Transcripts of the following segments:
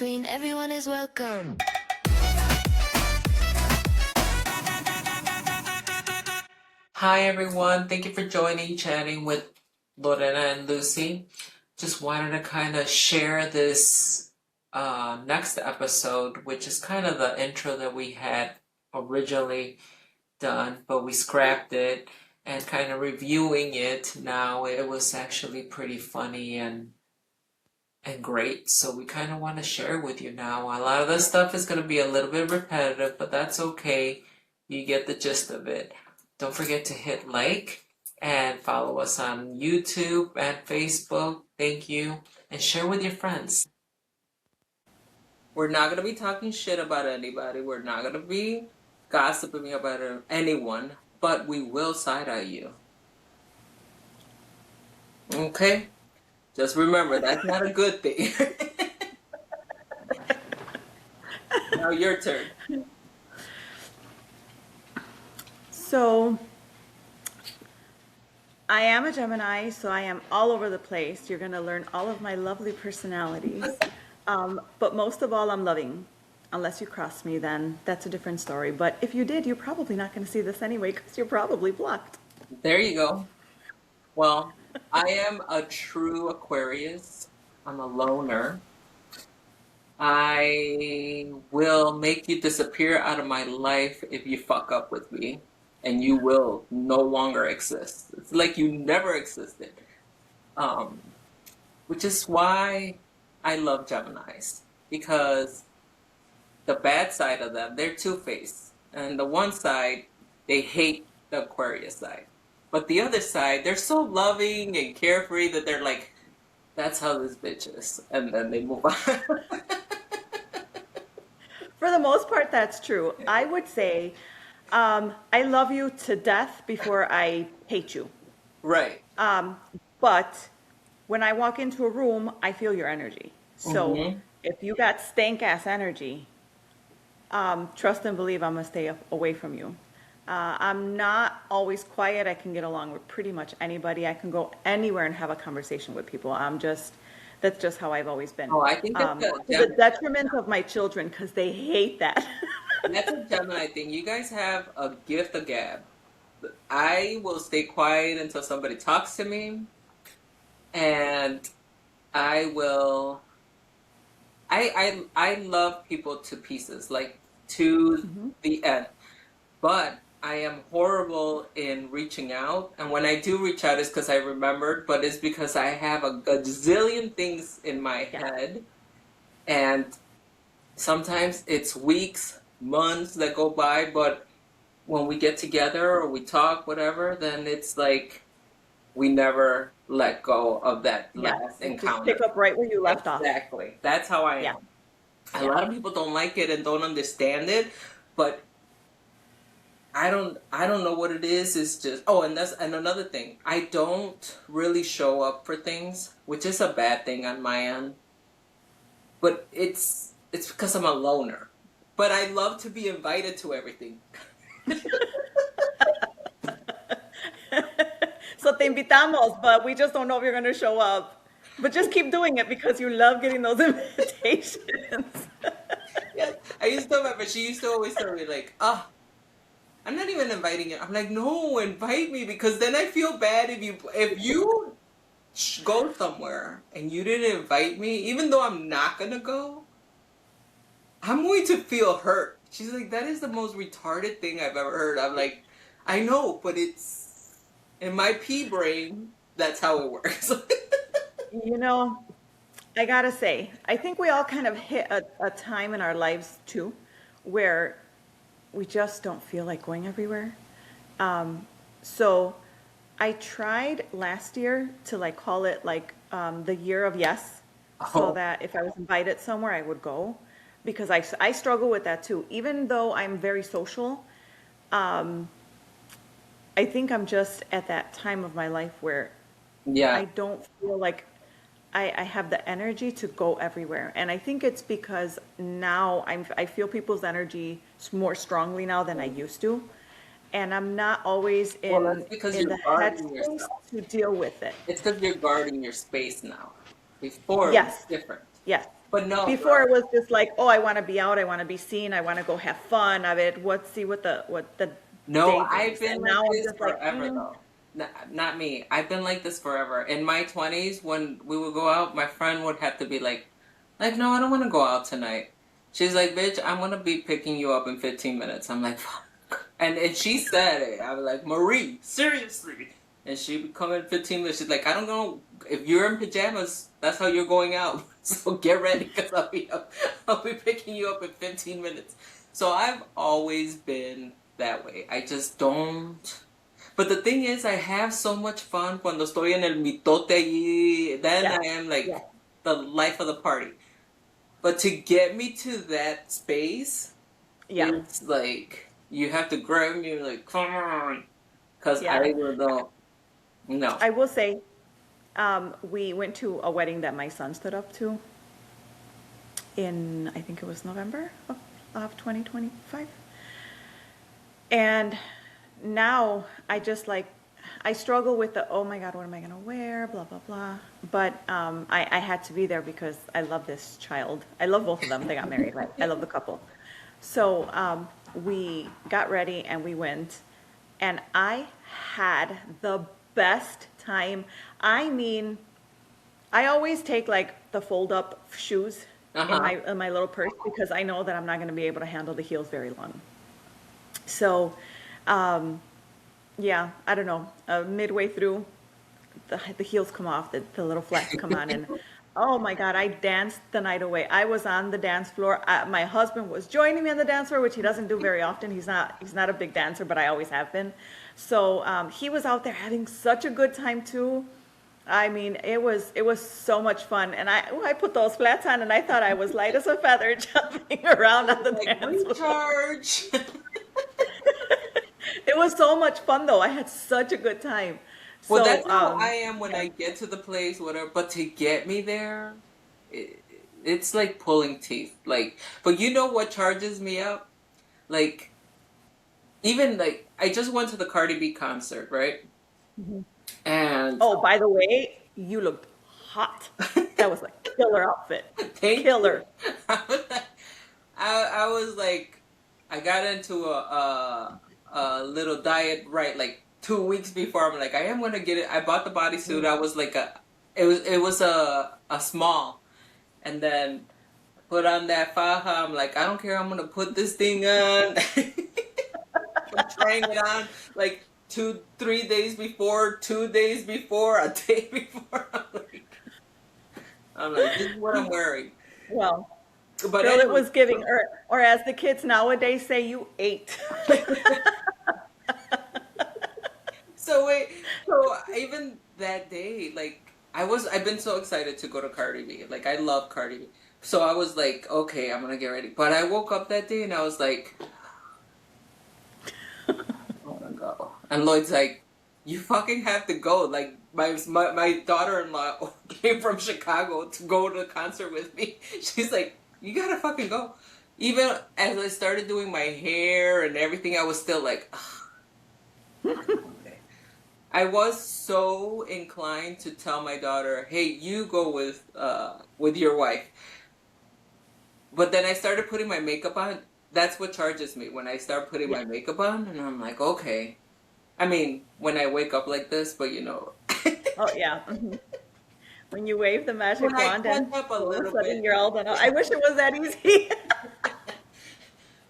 between, everyone is welcome. Hi everyone, thank you for joining Chatting with Lorena and Lucy. Just wanted to kind of share this next episode, which is kind of the intro that we had originally done, but we scrapped it and kind of reviewing it now. It was actually pretty funny and great, so we kind of want to share with you now. A lot of the stuff is going to be a little bit repetitive, but that's okay. You get the gist of it. Don't forget to hit like and follow us on YouTube and Facebook. Thank you. And share with your friends. We're not going to be talking shit about anybody. We're not going to be gossiping about anyone, but we will side-eye you. Okay? Just remember, that's not a good thing. Now your turn. So I am a Gemini, so I am all over the place. You're going to learn all of my lovely personalities. But most of all, I'm loving. Unless you cross me, then that's a different story. But if you did, you're probably not going to see this anyway because you're probably blocked. There you go. Well, I am a true Aquarius. I'm a loner. I will make you disappear out of my life if you fuck up with me, and you will no longer exist. It's like you never existed. Um, which is why I love Geminis, because the bad side of them, they're two-faced. And the one side, they hate the Aquarius side. But the other side, they're so loving and carefree that they're like, that's how this bitch is. And then they move on. For the most part, that's true. I would say I love you to death before I hate you. Right. But when I walk into a room, I feel your energy. So Mm-hmm. if you got stank ass energy, trust and believe I'm gonna stay away from you. I'm not always quiet. I can get along with pretty much anybody. I can go anywhere and have a conversation with people. That's just how I've always been. Oh, I think that's To the detriment of my children because they hate that. that's a Gemini thing. You guys have a gift of gab. I will stay quiet until somebody talks to me, and I will. I love people to pieces, like to the end. But I am horrible in reaching out, and when I do reach out, it's because I remembered. But it's because I have a gazillion things in my Yeah. head, and sometimes it's weeks, months that go by. But when we get together or we talk, whatever, then it's like we never let go of that Yeah. last Just encounter. pick up right where you left off. Exactly. That's how I Yeah. am. A lot of people don't like it and don't understand it, but I don't know what it is. It's just and another thing. I don't really show up for things, which is a bad thing on my end. But it's because I'm a loner. But I love to be invited to everything. So te invitamos, but we just don't know if you're going to show up. But just keep doing it because you love getting those invitations. Yes. I used to remember she used to always tell me like, "Ah, I'm not even inviting you." I'm like, "No, invite me because then I feel bad if you go somewhere and you didn't invite me, even though I'm not gonna go, I'm going to feel hurt." She's like, "That is the most retarded thing I've ever heard." I'm like, "I know, but it's in my pea brain. That's how it works." You know, I gotta say, I think we all kind of hit a time in our lives too where we just don't feel like going everywhere. So I tried last year to like call it like the year of yes, so Oh, that if I was invited somewhere, I would go because I struggle with that too. Even though I'm very social, I think I'm just at that time of my life where I yeah. don't feel like I have the energy to go everywhere. And I think it's because now I feel people's energy more strongly now than I used to. And I'm not always Well, that's because in you're the guarding headspace yourself. to deal with it. It's because you're guarding your space now. Before it was Yes, different. yes. But no, Before girl. it was just like, oh, I want to be out, I want to be seen, I want to go have fun of it. See what the No, day I've brings. been And like now I'm this just like, forever though. Not me. I've been like this forever. In my 20s, when we would go out, my friend would have to be like, no, I don't want to go out tonight. She's like, bitch, I'm gonna be picking you up in 15 minutes. I'm like, fuck. And she said it. I was like, Marie, seriously. And she would come in 15 minutes. She's like, I don't know if you're in pajamas. That's how you're going out. So get ready because I'll be picking you up in 15 minutes. So I've always been that way. I just don't. But the thing is, I have so much fun cuando estoy en el mitote allí. Then yeah, I am yeah, like the life of the party. But to get me to that space, yeah, it's like you have to grab me like, come on, because I yeah. will don't. No. I will say, we went to a wedding that my son stood up to in, I think it was November of 2025. And now I just like, I struggle with the, oh my God, what am I going to wear? Blah, blah, blah. But I had to be there because I love this child. I love both of them. They got married, right? I love the couple. So we got ready and we went. And I had the best time. I mean, I always take like the fold up shoes Uh in huh. my little purse because I know that I'm not going to be able to handle the heels very long. So, yeah, I don't know. Midway through, the heels come off, the little flats come on, and oh my God, I danced the night away. I was on the dance floor. My husband was joining me on the dance floor, which he doesn't do very often. He's not a big dancer, but I always have been. So he was out there having such a good time too. I mean, it was so much fun, and I put those flats on, and I thought I was light as a feather jumping around on the Like dance floor. recharge. It was so much fun though. I had such a good time. Well, So, that's how I am when yeah. I get to the place, whatever. But to get me there, it, it's like pulling teeth. Like, but you know what charges me up? Like, even like I just went to the Cardi B concert, right? And Oh, by the way, you looked hot. That was a killer outfit. thank you. Killer. I was like, I got into a little diet right like 2 weeks before. I'm like, I am gonna get it. I bought the bodysuit. I was like it was a small, and then put on that faja. I'm like, I don't care. I'm gonna put this thing on. I'm trying it on like 2 3 days before, 2 days before, a day before. I'm like, this is what I'm wearing. Well, But girl, it anyway, was giving, or as the kids nowadays say, you ate. so wait, so even that day, like I've been so excited to go to Cardi B. Like I love Cardi B. So I was like, okay, I'm gonna get ready. But I woke up that day and I was like, I wanna go. And Lloyd's like, you fucking have to go. Like my daughter-in-law came from Chicago to go to the concert with me. She's like, you gotta fucking go. Even as I started doing my hair and everything, I was still like, okay. I was so inclined to tell my daughter, "Hey, you go with your wife." But then I started putting my makeup on. That's what charges me when I start putting Yeah. my makeup on, and I'm like, okay. I mean, when I wake up like this, but Oh, yeah. When you wave the when magic I wand touch and up a all of a little sudden bit, you're all done. I wish it was that easy.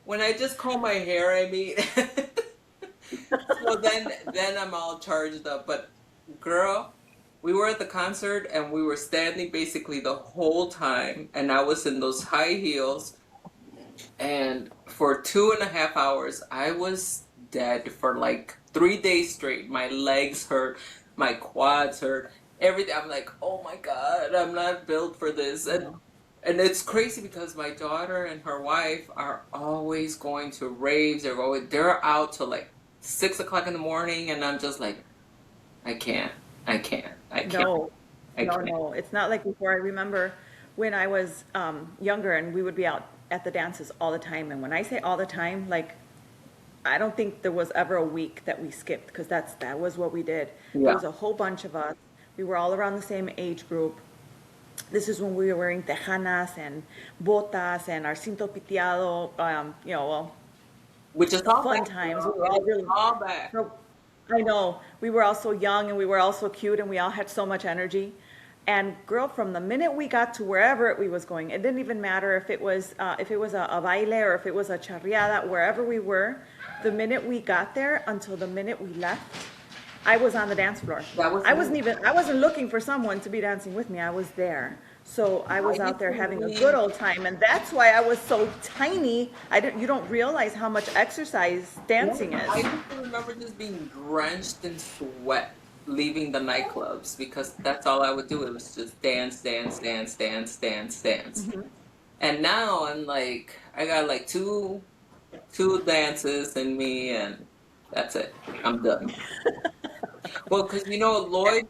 when I just comb my hair, I mean, so then I'm all charged up. But girl, we were at the concert and we were standing basically the whole time, and I was in those high heels. And for 2.5 hours, I was dead for like 3 days straight. My legs hurt, my quads hurt, everything. I'm like, oh my God, I'm not built for this. And it's crazy because my daughter and her wife are always going to raves. They're out till like 6 o'clock in the morning, and I'm just like, I can't, I can't, I can't, No, I no, can't. no. It's not like before. I remember when I was younger and we would be out at the dances all the time. And when I say all the time, like I don't think there was ever a week that we skipped because that was what we did. There Yeah. was a whole bunch of us. We were all around the same age group. This is when we were wearing tejanas and botas and our cinto piteado. Well, Which is all fun back, times. We girl. were It all is really. all back. So, I know we were all so young and we were all so cute and we all had so much energy. And girl, from the minute we got to wherever we was going, it didn't even matter if it was a baile or if it was a charreada, wherever we were. The minute we got there until the minute we left, I was on the dance floor. That was me. I wasn't looking for someone to be dancing with me. I was there. So I I was out used there to having a good leave. old time. And that's why I was so tiny. You don't realize how much exercise Yeah, dancing I is. used to remember just being drenched in sweat leaving the nightclubs because that's all I would do. It was just dance, dance, dance, dance, dance, dance. And now I'm like, I got like two dances in me, and that's it. I'm done. Well, because Lloyd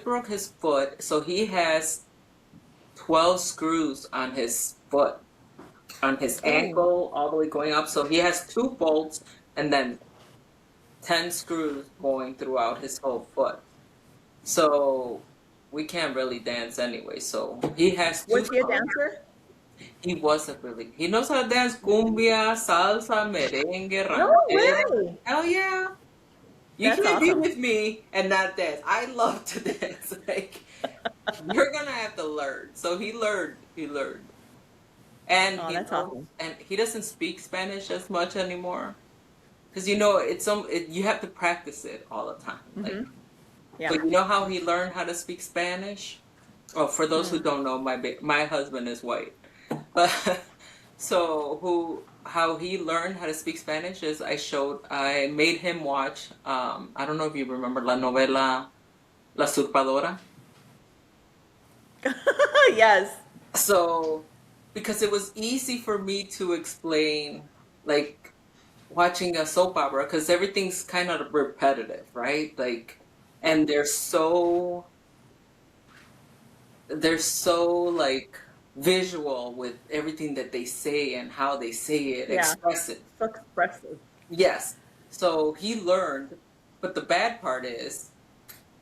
broke his foot, so he has 12 screws on his foot, on his Oh, ankle, all the way going up. So he has two bolts and then 10 screws going throughout his whole foot. So we can't really dance anyway. So he has two was he a screws. dancer? He wasn't really. He knows how to dance cumbia, salsa, merengue, No ranchera. way. Hell yeah. You That's can't be awesome. with me and not dance. I love to dance. Like, you're gonna have to learn. So he learned. He learned. And Oh, he that's knows, awesome. and he doesn't speak Spanish as much anymore. Because you have to practice it all the time. Like, Yeah. but you know how he learned how to speak Spanish? Oh, for those who Mm. don't know, my husband is white. But so how he learned how to speak Spanish is I made him watch I don't know if you remember la novela La Usurpadora. Yes. So because it was easy for me to explain, like, watching a soap opera, because everything's kind of repetitive, right? Like, and they're so like visual with everything that they say and how they say it, Yeah. express it. So expressive. Yes. So he learned, but the bad part is,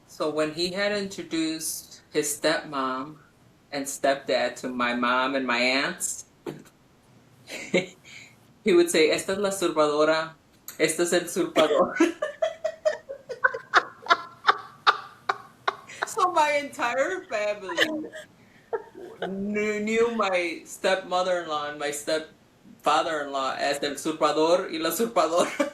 so when he had introduced his stepmom and stepdad to my mom and my aunts, he would say, "Esta es la usurpadora, este es el usurpador." So my entire family knew my stepmother-in-law and my stepfather-in-law as el usurpador y la usurpadora.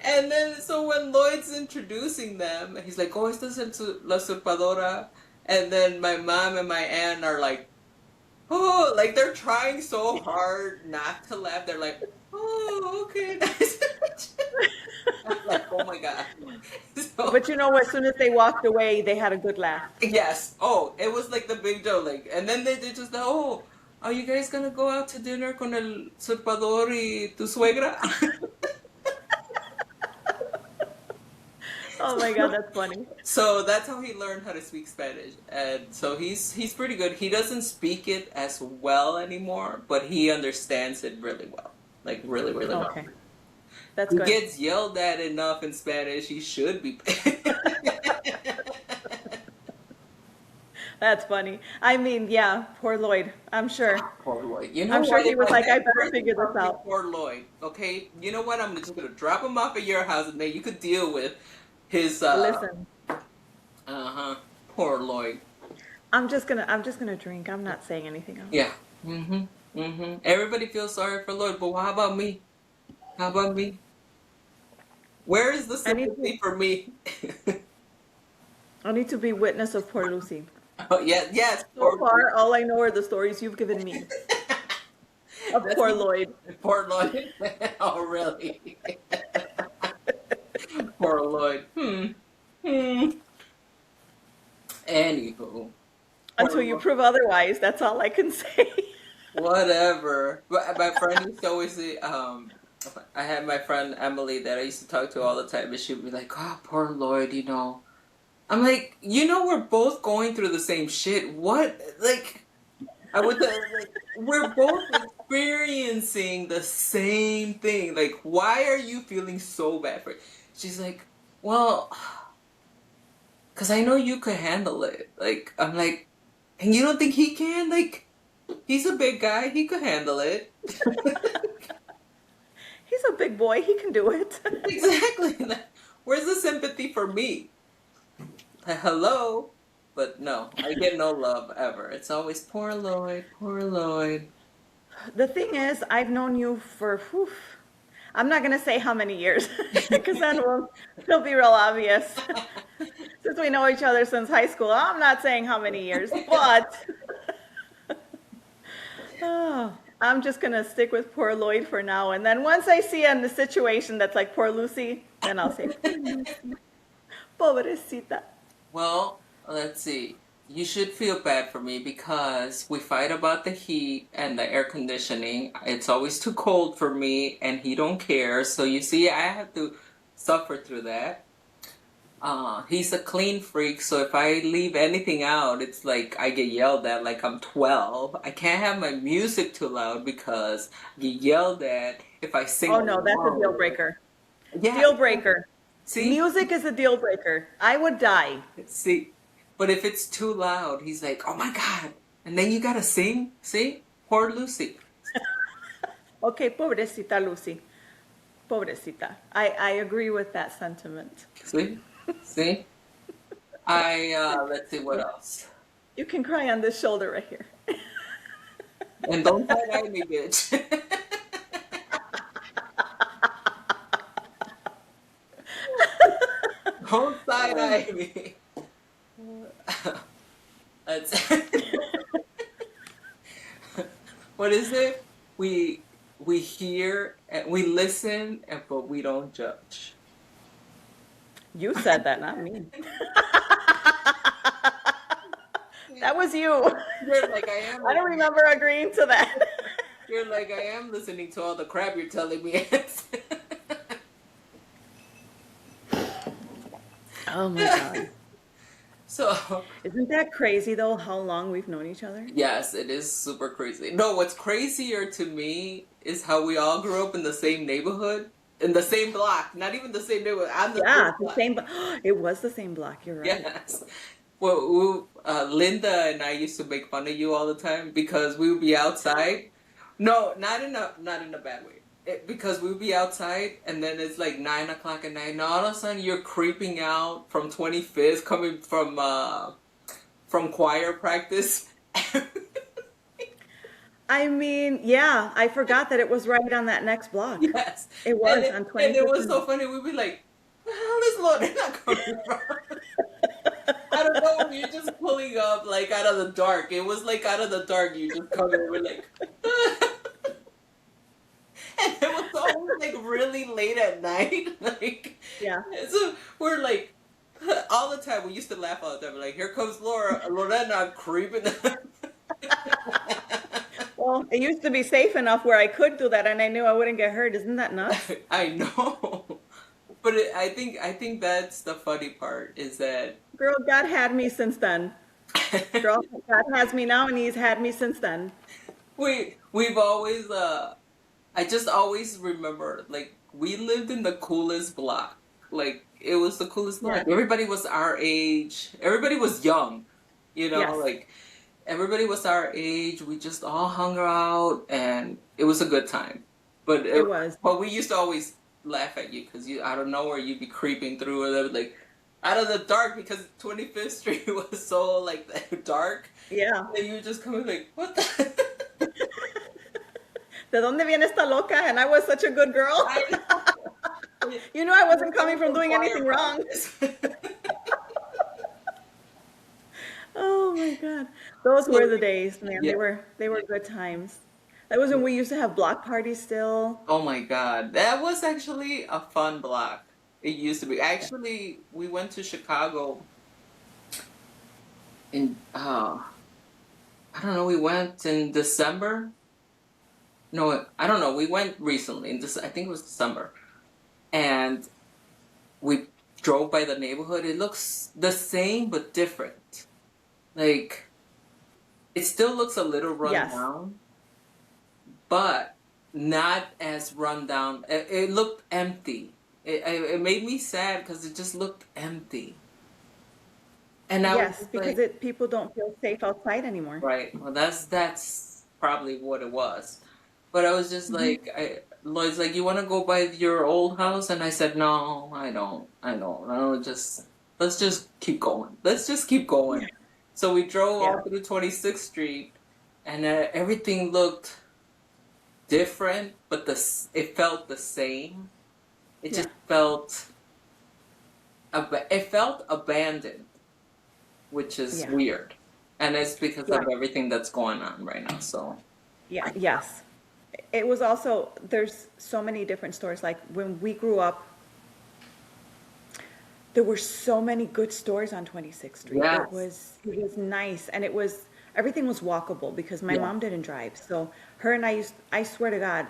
And then, so when Lloyd's introducing them, he's like, "Oh, esta es la usurpadora." And then my mom and my aunt are like, "Oh," like they're trying so hard not to laugh. They're like, "Oh, okay, nice." I'm like, "Oh my God." So, But as soon as they walked away, they had a good laugh. yes. Oh, it was like the big joke. Like, and then they just, "Oh, are you guys gonna go out to dinner con el usurpador y tu suegra?" Oh my God, that's funny. So that's how he learned how to speak Spanish, and so he's pretty good. He doesn't speak it as well anymore, but he understands it really well, like really, really well. Okay, that's He good. gets yelled at enough in Spanish. He should be. That's funny. I mean, yeah, poor Lloyd. I'm sure. Poor Lloyd. You know I'm sure what? he If was I like, I had better words figure this from out. poor Lloyd, okay. You know what? I'm just gonna drop him off at your house, and then you could deal with his. Listen, Uh-huh. Poor Lloyd. I'm just gonna drink. I'm not saying anything else. Yeah. Everybody feels sorry for Lloyd, but how about me? How about me? Where is the I need to, sympathy for me? I need to be witness of poor Lucy. Oh, yeah, yes, So far, all I know are the stories you've given me of That's poor me. Lloyd. Poor Lloyd. Oh, really? Poor Lloyd. Hmm. Anywho, poor Until you Lloyd. prove otherwise, that's all I can say. Whatever. But my friend used to always say, I had my friend Emily that I used to talk to all the time, and she'd be like, "Oh, poor Lloyd, you know." I'm like, we're both going through the same shit. What? Like, I would like, we're both experiencing the same thing. Like, why are you feeling so bad for it? She's like, well, because I know you could handle it. Like, I'm like, and you don't think he can? Like, he's a big guy. He could handle it. He's a big boy. He can do it. Exactly. Like, where's the sympathy for me? Like, hello? But no, I get no love ever. It's always poor Lloyd, poor Lloyd. The thing is, I've known you for, whew, I'm not going to say how many years, because then it'll be real obvious. Since we know each other since high school, I'm not saying how many years, but oh, I'm just going to stick with poor Lloyd for now. And then once I see in the situation that's like poor Lucy, then I'll say, poor Lucy, pobrecita. Well, let's see. You should feel bad for me because we fight about the heat and the air conditioning. It's always too cold for me and he don't care. So you see, I have to suffer through that. He's a clean freak, so if I leave anything out, it's like I get yelled at like I'm 12. I can't have my music too loud because I get yelled at if I sing Oh no, that's a along. deal breaker. Yeah. Deal breaker. See? Music is a deal breaker. I would die. See? But if it's too loud, he's like, oh my God. And then you gotta sing. See? Poor Lucy. Okay, pobrecita Lucy. Pobrecita. I agree with that sentiment. See? See? Let's see what else. You can cry on this shoulder right here. And don't side-eye me, bitch. Don't side-eye me. Let's what is it? We hear and we listen, and but we don't judge. You said that, not me. That was you. You're like I am. I don't remember agreeing to that. You're like I am listening to all the crap you're telling me. Oh my God. So Isn't that crazy though, how long we've known each other? yes, it is super crazy. No, what's crazier to me is how we all grew up in the same neighborhood, in the same block. Not even the same neighborhood. I'm the Yeah, same the block. same. It was the same block. You're right. Yes. Well, Linda and I used to make fun of you all the time because we would be outside. No, not in a bad way. Because we would be outside and then it's like 9 o'clock at night. And all of a sudden you're creeping out from 25th, coming from choir practice. I mean, yeah, I forgot that it was right on that next block. Yes. It was And on and it was 25th. so funny. We'd be like, where the hell is Lorena coming from? I don't know. You're just pulling up like out of the dark. It was like out of the dark. You just come in. We're like, and it was always like really late at night. Like, Yeah. so we're like, all the time. We used to laugh all the time. We're like, here comes Lorena creeping. Well, it used to be safe enough where I could do that and I knew I wouldn't get hurt. Isn't that nuts? I know, but I think that's the funny part is that Girl, God had me since then. Girl, God has me now and he's had me since then. we've always I just always remember like we lived in the coolest block. Like it was the coolest block. Yeah. Everybody was our age. Everybody was young. Yes. Like everybody was our age. We just all hung out and it was a good time. But It was. but we used to always laugh at you because you out of nowhere you'd be creeping through or like out of the dark because 25th Street was so like dark. Yeah. And you just come in like, what the? ¿De dónde viene esta loca? And I was such a good girl. I know. You knew I wasn't coming from doing anything wrong. Oh my God. Those So were the days, man. yeah. They were good times. That was when we used to have block parties still. Oh my God, that was actually a fun block. It used to be. Actually, we went to Chicago in I don't know. We went in December. No, I don't know. We went recently in this. I think it was December, and we drove by the neighborhood. It looks the same but different. Like it still looks a little run Yes. down, but not as run down. It looked empty. It made me sad because it just looked empty. And I was Yes, just because like, people don't feel safe outside anymore. right, well, that's probably what it was. But I was just Hmm. like, Lloyd's like, you want to go by your old house? And I said, no, I don't. Let's just keep going. Let's just keep going. Yeah, So we drove yeah, all through 26th Street, and everything looked different, but it felt the same. It yeah, just felt, it felt abandoned, which is yeah, weird. And it's because yeah, of everything that's going on right now. So, yeah, yes. It was also, there's so many different stores. Like when we grew up, there were so many good stores on 26th Street. yes, It was nice, and everything was walkable because my yeah, mom didn't drive. So her and I swear to God,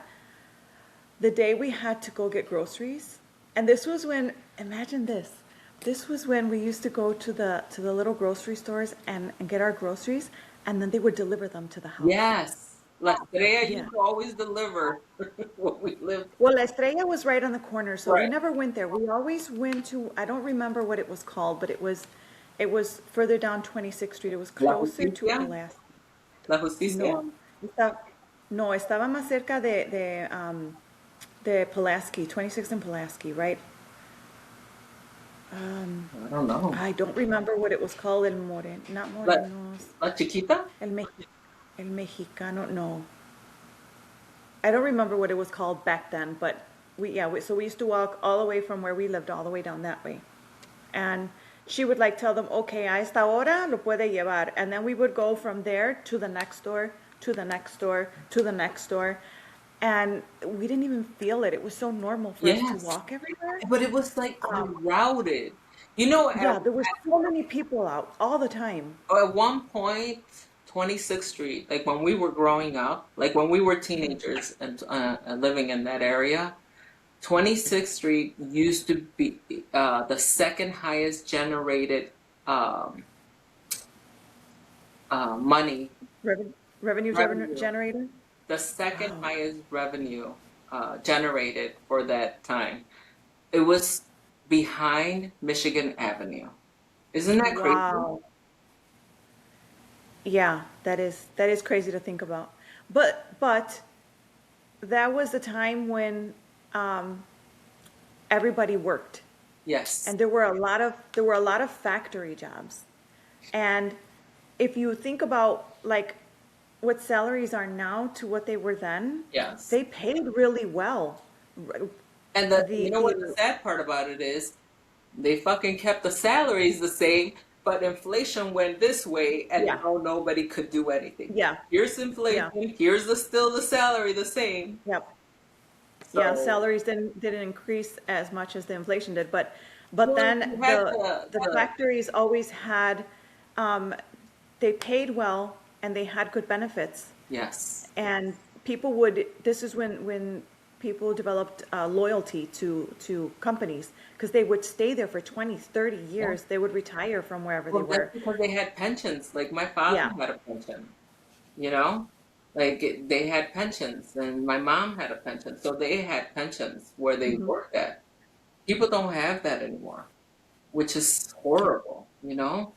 the day we had to go get groceries, and this was when, imagine this was when we used to go to the little grocery stores and get our groceries, and then they would deliver them to the house. yes. Like today, I Yeah. used to always deliver when we lived. Well, La Estrella was right on the corner, so we Right. never went there. We always went to, I don't remember what it was called, but it was further down 26th Street. It was La closer to Justicia. Pulaski. La Justicia. No, está, no, estaba más cerca de Pulaski, 26th and Pulaski, right? I don't know. I don't remember what it was called. Not La, Morenos. La Chiquita? El, El Mexicano, no. I don't remember what it was called back then, but so we used to walk all the way from where we lived all the way down that way. And she would like tell them, okay, a esta hora lo puede llevar. And then we would go from there to the next door, to the next door, to the next door. And we didn't even feel it. It was so normal for us to Yes. walk everywhere. But it was like Um, crowded. You know, yeah, there were so many people out all the time. at one point, 26th Street, like when we were growing up, like when we were teenagers and living in that area, 26th Street used to be the second highest generated um, money Revenue, revenue revenue, generator. the second Wow. highest revenue generated for that time. It was behind Michigan Avenue. Isn't that crazy? Wow. Yeah, that is crazy to think about. But that was the time when um, everybody worked, Yes. and there were a lot of factory jobs. And if you think about like what salaries are now to what they were then, Yes. they paid really well. And you know what the The sad part about it is? They fucking kept the salaries the same, but inflation went this way, and Yeah, now nobody could do anything. yeah, Here's yeah, inflation. Here's still the salary the same. yep. Yeah, So, salaries didn't increase as much as the inflation did, but well, then you had the factories always had, um, they paid well and they had good benefits. yes, And people would, this is when people developed loyalty to companies, because they would stay there for 20, 30 yeah. years. They would retire from wherever they Well, that's were. because they had pensions. Like my father Yeah. had a pension, you know, like they had pensions, and my mom had a pension, so they had pensions where they Hmm. worked at. People don't have that anymore, which is Yeah. horrible, you know?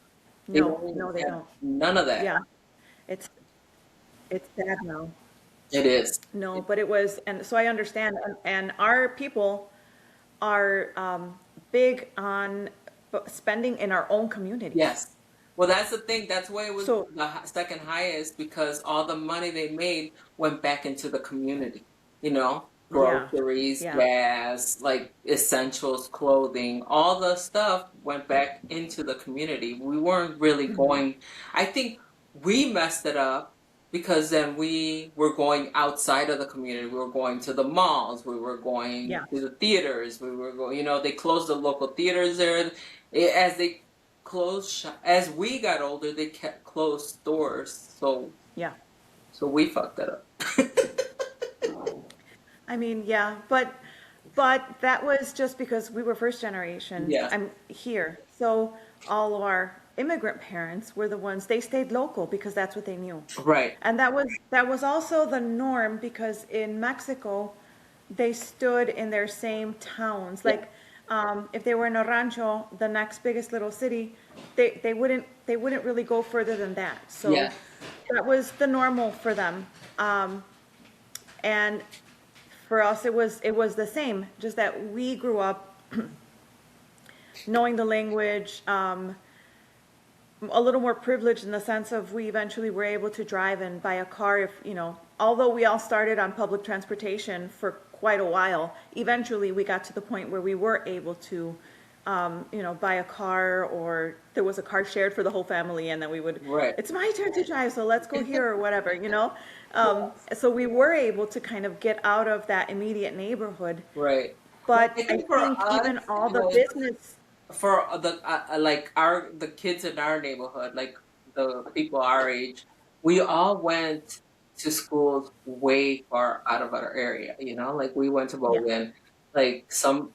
They No, don't no, they have don't. none of that. Yeah. It's, it's sad now. It is. No, but it was, and so I understand, and our people are big on spending in our own communities. Yes. Well, that's the thing. That's why it was So, the second highest because all the money they made went back into the community. You know, yeah, groceries, yeah, gas, like essentials, clothing, all the stuff went back into the community. We weren't really mhm, going, I think we messed it up because then we were going outside of the community. We were going to the malls. We were going yeah, to the theaters. We were going, they closed the local theaters there. As they as we got older, they kept closed stores. yeah. So we fucked that up. I mean, yeah, but that was just because we were first generation. Yeah. I'm here. So all of our immigrant parents were the ones, they stayed local because that's what they knew. Right. And that was also the norm because in Mexico, they stood in their same towns. Yeah. Like if they were in a rancho, the next biggest little city, they wouldn't really go further than that. So Yes. that was the normal for them. And for us, it was the same, just that we grew up knowing the language, a little more privileged in the sense of we eventually were able to drive and buy a car if, although we all started on public transportation for quite a while, eventually we got to the point where we were able to, buy a car, or there was a car shared for the whole family, and then we would, Right. it's my turn to drive, so let's go here or whatever. So we were able to kind of get out of that immediate neighborhood. Right. But But I I think for think us, even all the like business, for the like our the kids in our neighborhood, like the people our age, we all went to schools way far out of our area. Like we went to yeah, Bogan, like some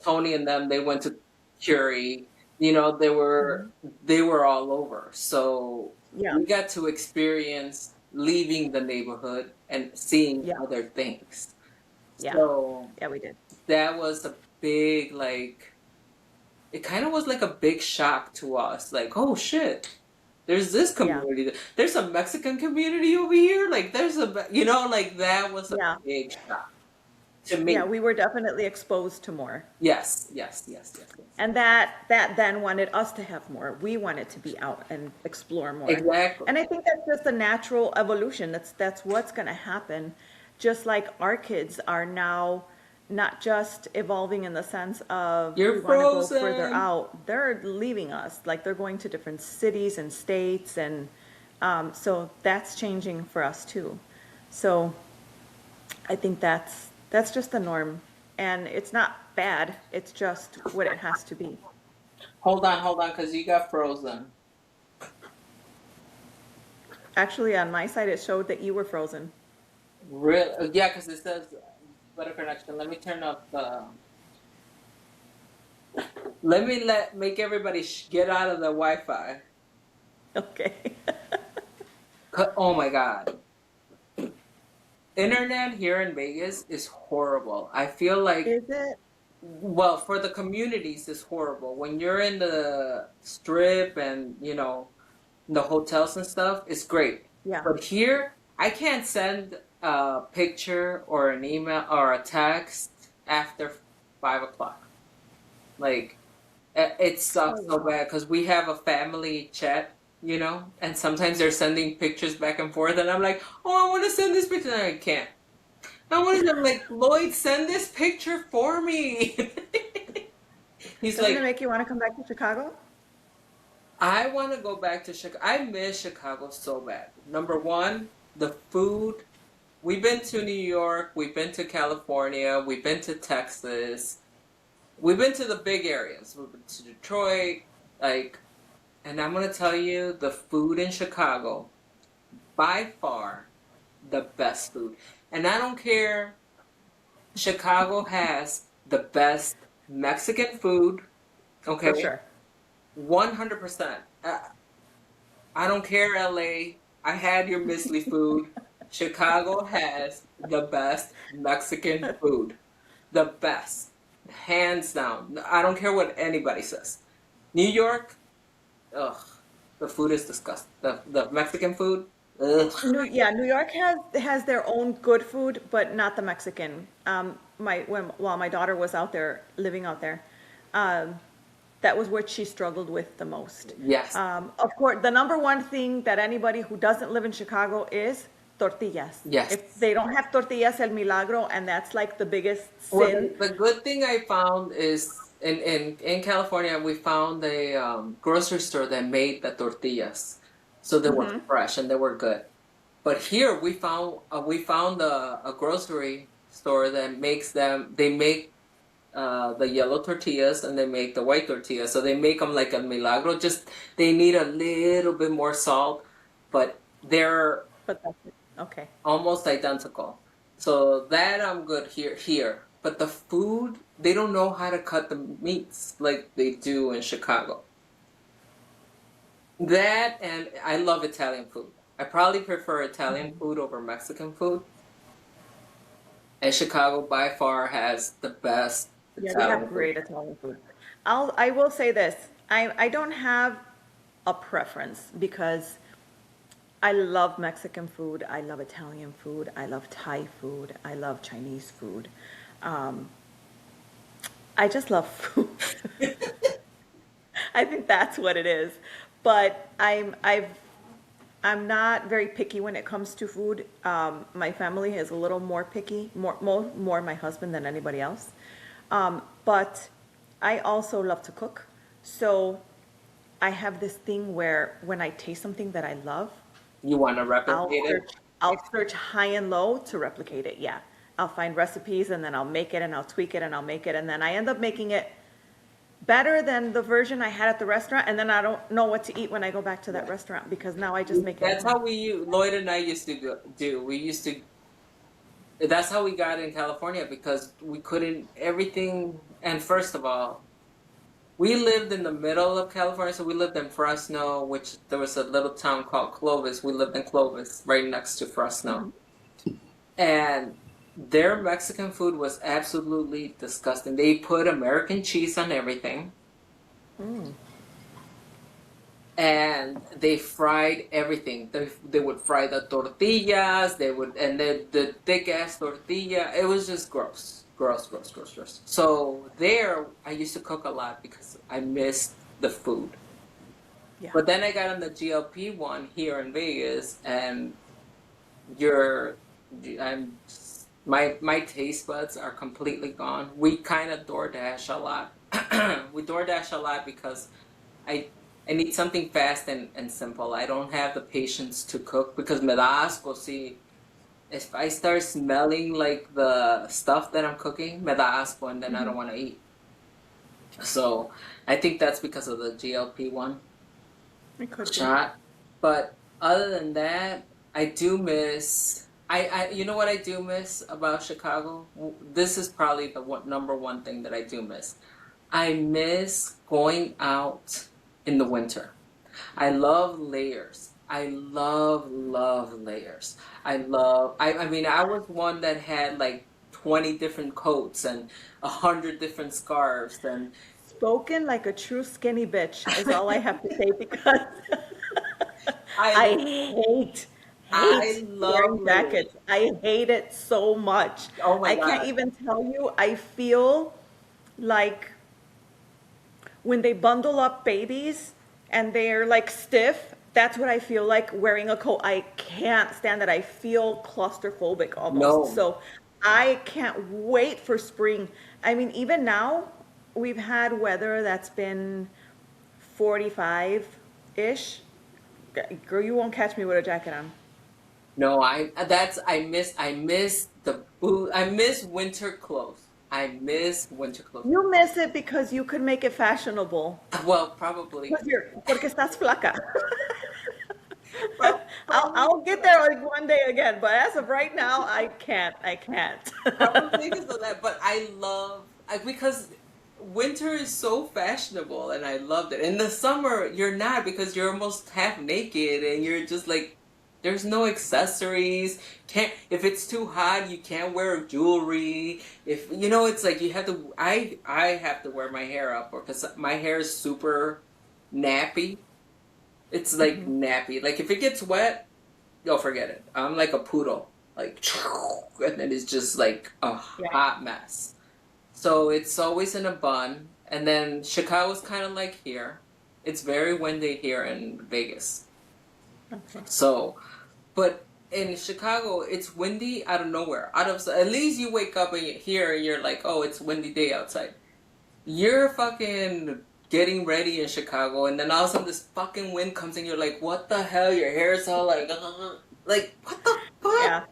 Tony and them, they went to Curie. They were mhm, they were all over. So yeah, we got to experience leaving the neighborhood and seeing yeah, other things. yeah, So yeah, we did. that was a big, like, it kind of was like a big shock to us. Like, oh shit, there's this Yeah, community. There's a Mexican community over here. Like, like that was a yeah, big shock to yeah, me. we were definitely exposed to more. Yes, yes, yes, yes, yes. And that then wanted us to have more. We wanted to be out and explore more. Exactly. And I think that's just a natural evolution. That's what's going to happen. Just like our kids are now not just evolving in the sense of we You're want to go further frozen. out. They're leaving us. Like they're going to different cities and states, and so that's changing for us too. So I think that's just the norm. And it's not bad. It's just what it has to be. Hold on, because you got frozen. Actually, on my side, it showed that you were frozen. Real? Yeah, because it says better connection. Let me turn up the. Let me make everybody get out of the Wi-Fi. Okay. Oh my God. Internet here in Vegas is horrible. I feel like, Is it? well, for the communities, it's horrible. When you're in the strip and, the hotels and stuff, it's great. Yeah. But here, I can't send a picture or an email or a text after 5 o'clock. Like, it Oh, sucks so wow. bad because we have a family chat, and sometimes they're sending pictures back and forth, and I'm like, oh, I want to send this picture, and I can't. I wanted to, like, Lloyd, send this picture for me. He's Doesn't it like, make you want to come back to Chicago? I want to go back to Chicago. I miss Chicago so bad. Number one, the food. We've been to New York, we've been to California, we've been to Texas, we've been to the big areas. We've been to Detroit, like, and I'm gonna tell you, the food in Chicago, by far, the best food. And I don't care, Chicago has the best Mexican food, For okay? sure. 100%. I don't care, LA. I had your Misley food. Chicago has the best Mexican food. The best. Hands down. I don't care what anybody says. New York, ugh, the food is disgusting. The Mexican food, ugh. New York has their own good food, but not the Mexican. While my daughter was out there living out there, um, that was what she struggled with the most. Yes. Of course, the number one thing that anybody who doesn't live in Chicago is tortillas. Yes. If they don't have tortillas, el milagro, and that's like the biggest Well, sin. the good thing I found is in California, we found a grocery store that made the tortillas, so they were Hmm. fresh and they were good. But here we found a grocery store that makes them. They make the yellow tortillas and they make the white tortillas. So they make them like a milagro. Just they need a little bit more salt, but they're But that's it. Okay. almost identical. So that I'm good here. But the food, they don't know how to cut the meats like they do in Chicago. That, and I love Italian food. I probably prefer Italian Mhm. food over Mexican food. And Chicago by far has the best Yeah, they have Italian food. great Italian food. I will say this. I don't have a preference because I love Mexican food. I love Italian food. I love Thai food. I love Chinese food. Um, I just love food. I think that's what it is. But I'm not very picky when it comes to food. My family is a little more picky, more my husband than anybody else. But I also love to cook. So I have this thing where when I taste something that I love, You want to I'll replicate it? search, I'll search high and low to replicate it. Yeah. I'll find recipes and then I'll make it and I'll tweak it and I'll make it. And then I end up making it better than the version I had at the restaurant. And then I don't know what to eat when I go back to that restaurant because now I just make it at That's how home. Lloyd and I used to do. We used to, that's how we got in California because we couldn't, everything, and first of all, we lived in the middle of California, so we lived in Fresno, which there was a little town called Clovis. We lived in Clovis, right next to Fresno. Mhm. And their Mexican food was absolutely disgusting. They put American cheese on everything. Mm. And they fried everything. They would fry the tortillas. They would, and the thick ass tortilla. It was just gross, gross, gross, gross, gross. So there, I used to cook a lot because I missed the food. Yeah. But then I got on the GLP one here in Vegas, and you're, I'm, my taste buds are completely gone. We kind of DoorDash a lot. We DoorDash a lot because I I need something fast and simple. I don't have the patience to cook because me da asco. See, if I start smelling like the stuff that I'm cooking, me da asco, and then I Mhm. don't want to eat. So I think that's because of the GLP one It could be. shot. But other than that, I do miss. You know what I do miss about Chicago? This is probably the number one thing that I do miss. I miss going out in the winter. I love layers. I love layers. I mean, I was one that had like 20 different coats and 100 different scarves and Spoken like a true skinny bitch is all I have to say because I I I hate love wearing layers. jackets. I hate it so much. Oh my I can't God. even tell you. I feel like when they bundle up babies and they're like stiff, that's what I feel like wearing a coat. I can't stand it. I feel claustrophobic almost. No. So I can't wait for spring. I mean, even now, we've had weather that's been 45-ish. Girl, you won't catch me with a jacket on. No, I miss the boot. I miss winter clothes. I miss winter clothes. You miss it because you could make it fashionable. Well, probably. Porque estás flaca. Probably. I'll get there like one day again, but as of right now, I can't. I can't. Probably because of that, but because winter is so fashionable and I loved it. In the summer, you're not because you're almost half naked and you're just like, there's no accessories. Can't if it's too hot, you can't wear jewelry. If you know, it's like you have to. I have to wear my hair up, or because my hair is super nappy. It's like Mhm. nappy. Like if it gets wet, oh, forget it. I'm like a poodle. Like, and then it's just like a Yeah. hot mess. So it's always in a bun. And then Chicago's kind of like here. It's very windy here in Vegas. Okay. So, but in Chicago, it's windy out of nowhere. At least you wake up and you're like, oh, it's a windy day outside. You're fucking getting ready in Chicago, and then all of a sudden this fucking wind comes and you're like, what the hell? Your hair's all like what the fuck? Yeah.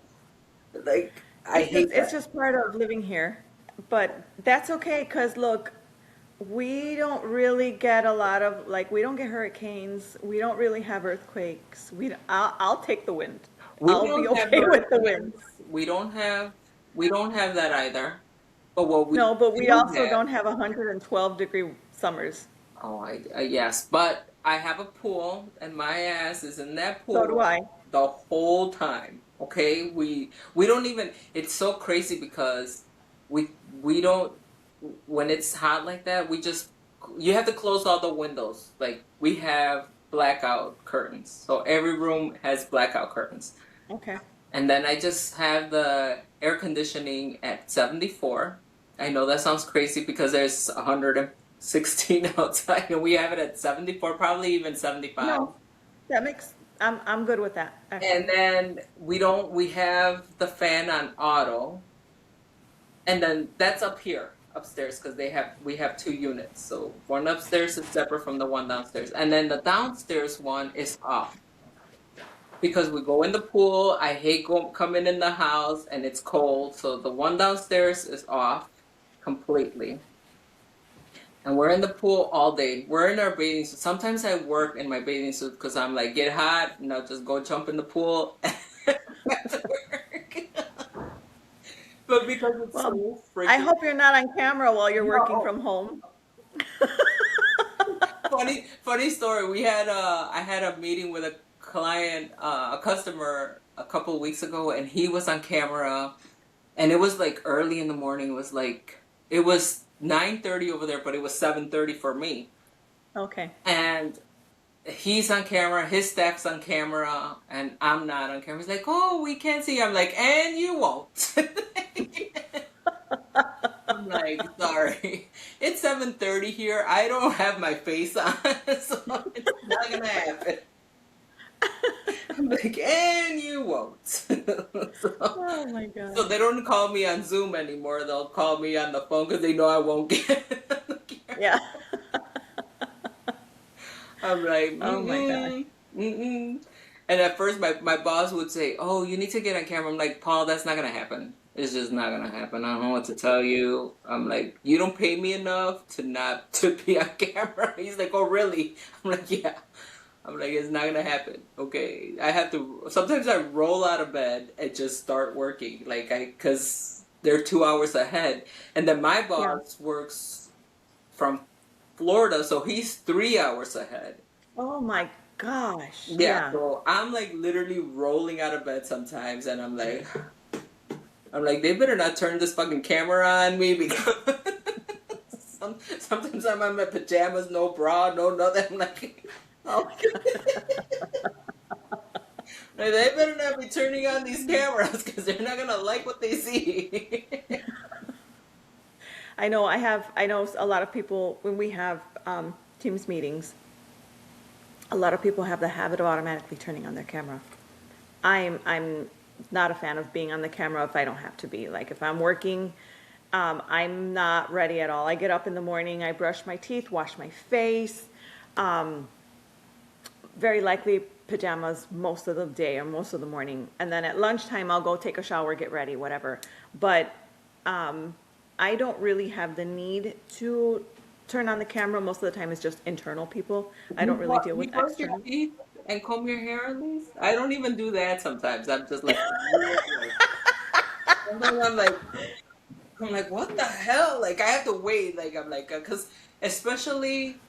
Like, I hate It's that. just part of living here, but that's okay. Cause look, we don't really get a lot of like we don't get hurricanes. We don't really have earthquakes. I'll take the wind. We I'll be don't have okay with the wind. hurricanes. We don't have that either. But what we No, but we do also have, don't have 112-degree summers. oh, yes, but I have a pool, and my ass is in that So do pool I. the whole time. Okay, we don't even. It's so crazy because we we don't when it's hot like that. We just you have to close all the windows. Like we have blackout curtains, so every room has blackout curtains. Okay. And then I just have the air conditioning at 74. I know that sounds crazy because there's 116 outside, and we have it at 74, probably even 75. No, that makes, I'm good with that, And actually. then we have the fan on auto, and then that's up here upstairs because we have two units. So one upstairs is separate from the one downstairs, and then the downstairs one is off because we go in the pool. I hate coming in the house and it's cold, so the one downstairs is off completely. And we're in the pool all day. We're in our bathing suit. Sometimes I work in my bathing suit because I'm like, get hot, and I'll just go jump in the pool back to work. But because it's Well, so I freaking hope you're not on camera while you're working no. from home. Funny story. I had a meeting with a client, a customer a couple of weeks ago, and he was on camera, and it was like early in the morning. It was 9:30 over there, but it was 7:30 for me. Okay. And he's on camera, his staff's on camera, and I'm not on camera. He's like, "Oh, we can't see." I'm like, "And you won't." I'm like, sorry. It's 7:30 here. I don't have my face on, so it's not gonna happen. I'm like, and you won't. so, Oh my so God. they don't call me on Zoom anymore. They'll call me on the phone because they know I won't get it on the camera. Yeah. I'm like, Oh my gosh. mm-mm, mm-mm. And at first, my boss would say, "Oh, you need to get on camera." I'm like, "Paul, that's not gonna happen. It's just not gonna happen. I don't know what to tell you." I'm like, "You don't pay me enough to not to be on camera." He's like, "Oh, really?" I'm like, "Yeah." I'm like, "It's not gonna happen." Okay, I have to. Sometimes I roll out of bed and just start working, because they're 2 hours ahead, and then my Yeah. boss works from Florida, so he's 3 hours ahead. Oh my gosh. Yeah, Yeah. so I'm like literally rolling out of bed sometimes, and I'm like, they better not turn this fucking camera on me because sometimes I'm in my pajamas, no bra, no nothing. I'm like, Oh my God. they better not be turning on these cameras because they're not gonna like what they see. I know a lot of people, when we have Teams meetings, a lot of people have the habit of automatically turning on their camera. I'm not a fan of being on the camera if I don't have to be. Like if I'm working, I'm not ready at all. I get up in the morning, I brush my teeth, wash my face, very likely pajamas most of the day or most of the morning. And then at lunchtime, I'll go take a shower, get ready, whatever. But I don't really have the need to turn on the camera. Most of the time, it's just internal people. I don't really deal You with brush your external. teeth and comb your hair at least. I don't even do that sometimes. I'm just like, sometimes I'm like, what the hell? Like I have to wait. Like I'm like, because especially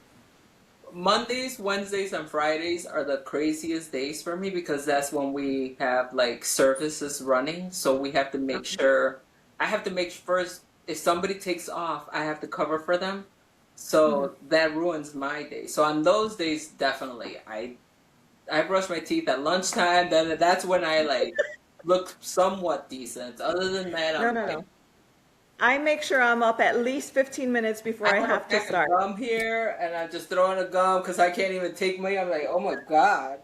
Mondays, Wednesdays, and Fridays are the craziest days for me because that's when we have like services running. So we have to make sure, I have to make first, if somebody takes off, I have to cover for them. Mhm. So that ruins my day. So on those days, definitely, I brush my teeth at lunchtime. Then that's when I like look somewhat decent. Other than that, No, I'm no, like, no. I make sure I'm up at least 15 minutes before I I have a have to pack of start. gum here, and I'm just throwing a gum because I can't even take my. I'm like, oh my god.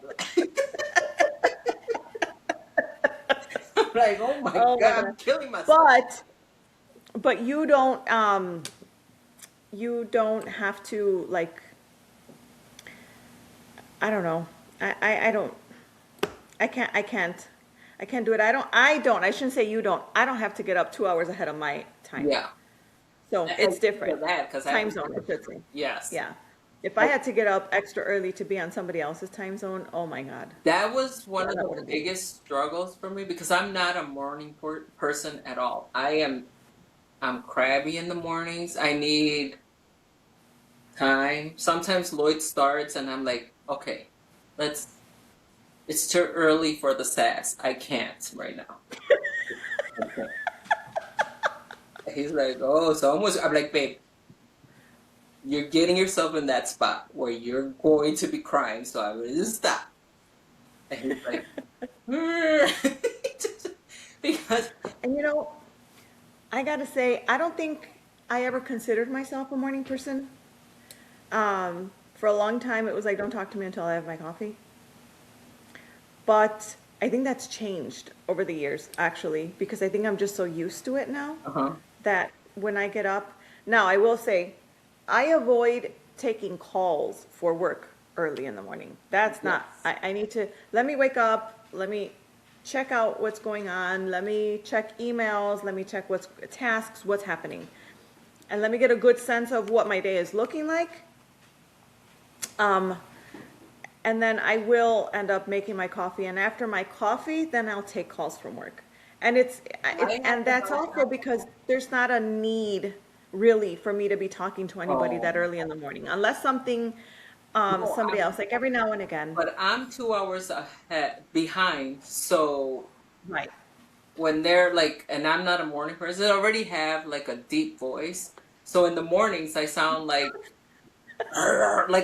I'm like, oh my Oh my god, God. I'm killing myself. But but you don't have to like, I don't know. I don't, I can't do it. I shouldn't say you don't. I don't have to get up 2 hours ahead of my time. Yeah, So and it's speaking different. of that, because I have Time to zone, I should say. yes. Yeah. If I had to get up extra early to be on somebody else's time zone, oh my God. That was one Yeah, of that the wouldn't be. biggest struggles for me because I'm not a morning person at all. I'm crabby in the mornings. I need time. Sometimes Lloyd starts and I'm like, okay, let's it's too early for the sass. I can't right now. He's like, oh, so almost I'm like, babe, you're getting yourself in that spot where you're going to be crying, so I'm going to stop. And he's like, because, And I gotta say, I don't think I ever considered myself a morning person. For a long time, it was like, don't talk to me until I have my coffee. But I think that's changed over the years, actually, because I think I'm just so used to it now uh-huh. that when I get up, now I will say, I avoid taking calls for work early in the morning. That's not, Yes. I need to, let me wake up, let me check out what's going on, let me check emails, let me check what's tasks, what's happening. And let me get a good sense of what my day is looking like. Um, and then I will end up making my coffee. And after my coffee, then I'll take calls from work. And I have and to that's help. also because there's not a need really for me to be talking to anybody Oh, that early in the morning, unless something, no, somebody else, like every now and again. but I'm 2 hours ahead behind. So Right. when they're like, and I'm not a morning person, I already have like a deep voice. So in the mornings, I sound like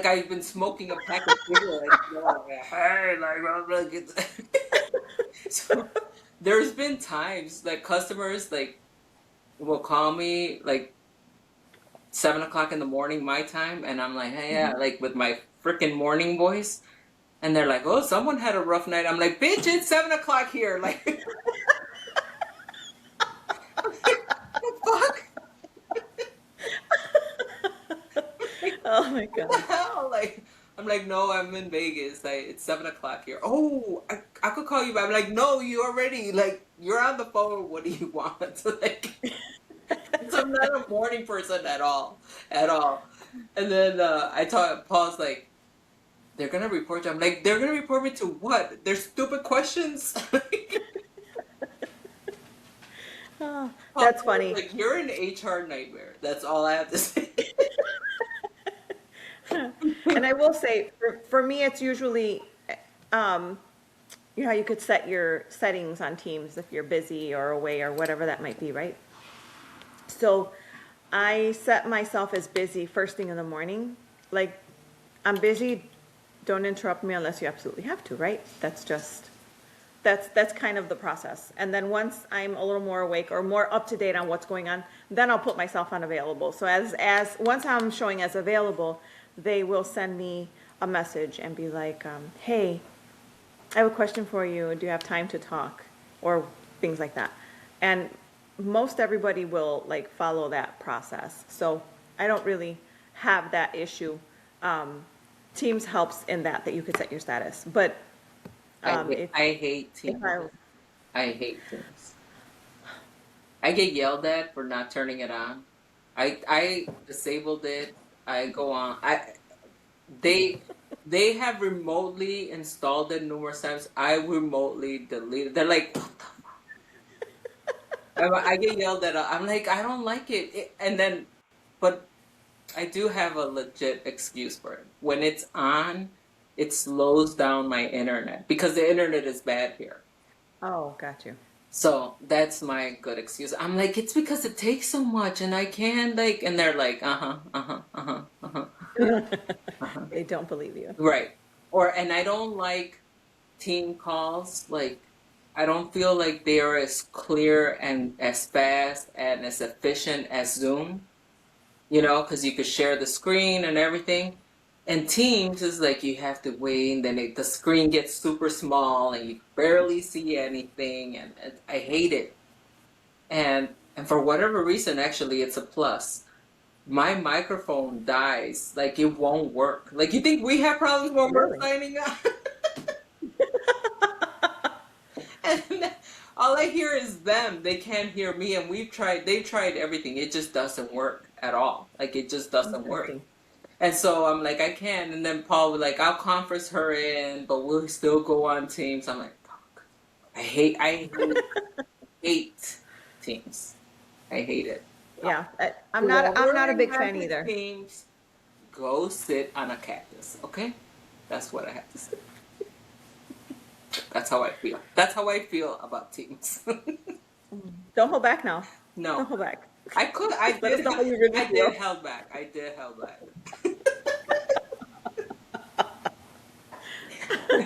I've been smoking a pack of cigarettes. You know, like, hey, like, I'm like, so there's been times like customers like will call me like 7 o'clock in the morning my time, and I'm like, hey, yeah, Mhm. like with my freaking morning voice, and they're like, oh, someone had a rough night. I'm like, bitch, it's 7 o'clock here. Like, the fuck? Oh my What the God. hell? Like, I'm like, no, I'm in Vegas. Like, it's 7 o'clock here. Oh, I could call you back. I'm like, no, you already, like, you're on the phone. What do you want? Like, so I'm not a morning person at all, at all. And then I talk, Paul's like, they're gonna report you. I'm like, they're gonna report me to what? Their stupid questions? Oh, Paul that's was funny. like, you're an HR nightmare. That's all I have to say. And I will say, for me, it's usually, um, you know how you could set your settings on Teams if you're busy or away or whatever that might be, right? So I set myself as busy first thing in the morning. Like, I'm busy, don't interrupt me unless you absolutely have to, right? That's kind of the process. And then once I'm a little more awake or more up to date on what's going on, then I'll put myself on available. So as once I'm showing as available, they will send me a message and be like, hey, I have a question for you. Do you have time to talk? Or things like that. And most everybody will like follow that process. So I don't really have that issue. Um, Teams helps in that you could set your status. But if I hate if teams. I I hate teams. I get yelled at for not turning it on. I disabled it. I go on. They they have remotely installed it numerous times. I remotely deleted. They're like, what the I get yelled at. I'm like, I don't like it. And then, but I do have a legit excuse for it. When it's on, it slows down my internet because the internet is bad here. Oh, got you. So that's my good excuse. I'm like, it's because it takes so much and I can't like, and they're like, uh-huh, uh-huh, uh-huh, uh-huh, uh-huh. They don't believe you. Right. And I don't like team calls. Like, I don't feel like they are as clear and as fast and as efficient as Zoom, because you could share the screen and everything. And Teams is like you have to wait, and then the screen gets super small, and you barely see anything, and I hate it. And for whatever reason, actually, it's a plus. My microphone dies, like it won't work. Like you think we have problems when we're Really? signing up? And all I hear is them. They can't hear me, and they tried everything. It just doesn't work at all. Like it just doesn't work. Interesting. And so I'm like, I can't. And then Paul was like, I'll conference her in, but we'll still go on Teams. I'm like, fuck. I hate Teams. I hate it. Yeah, I'm not Whoever a big fan invented either. Teams, go sit on a cactus, okay? That's what I have to say. That's how I feel. That's how I feel about Teams. Don't hold back now. Don't No, hold back. I could. I Let us did. know how you really I did feel. held back. I did held back.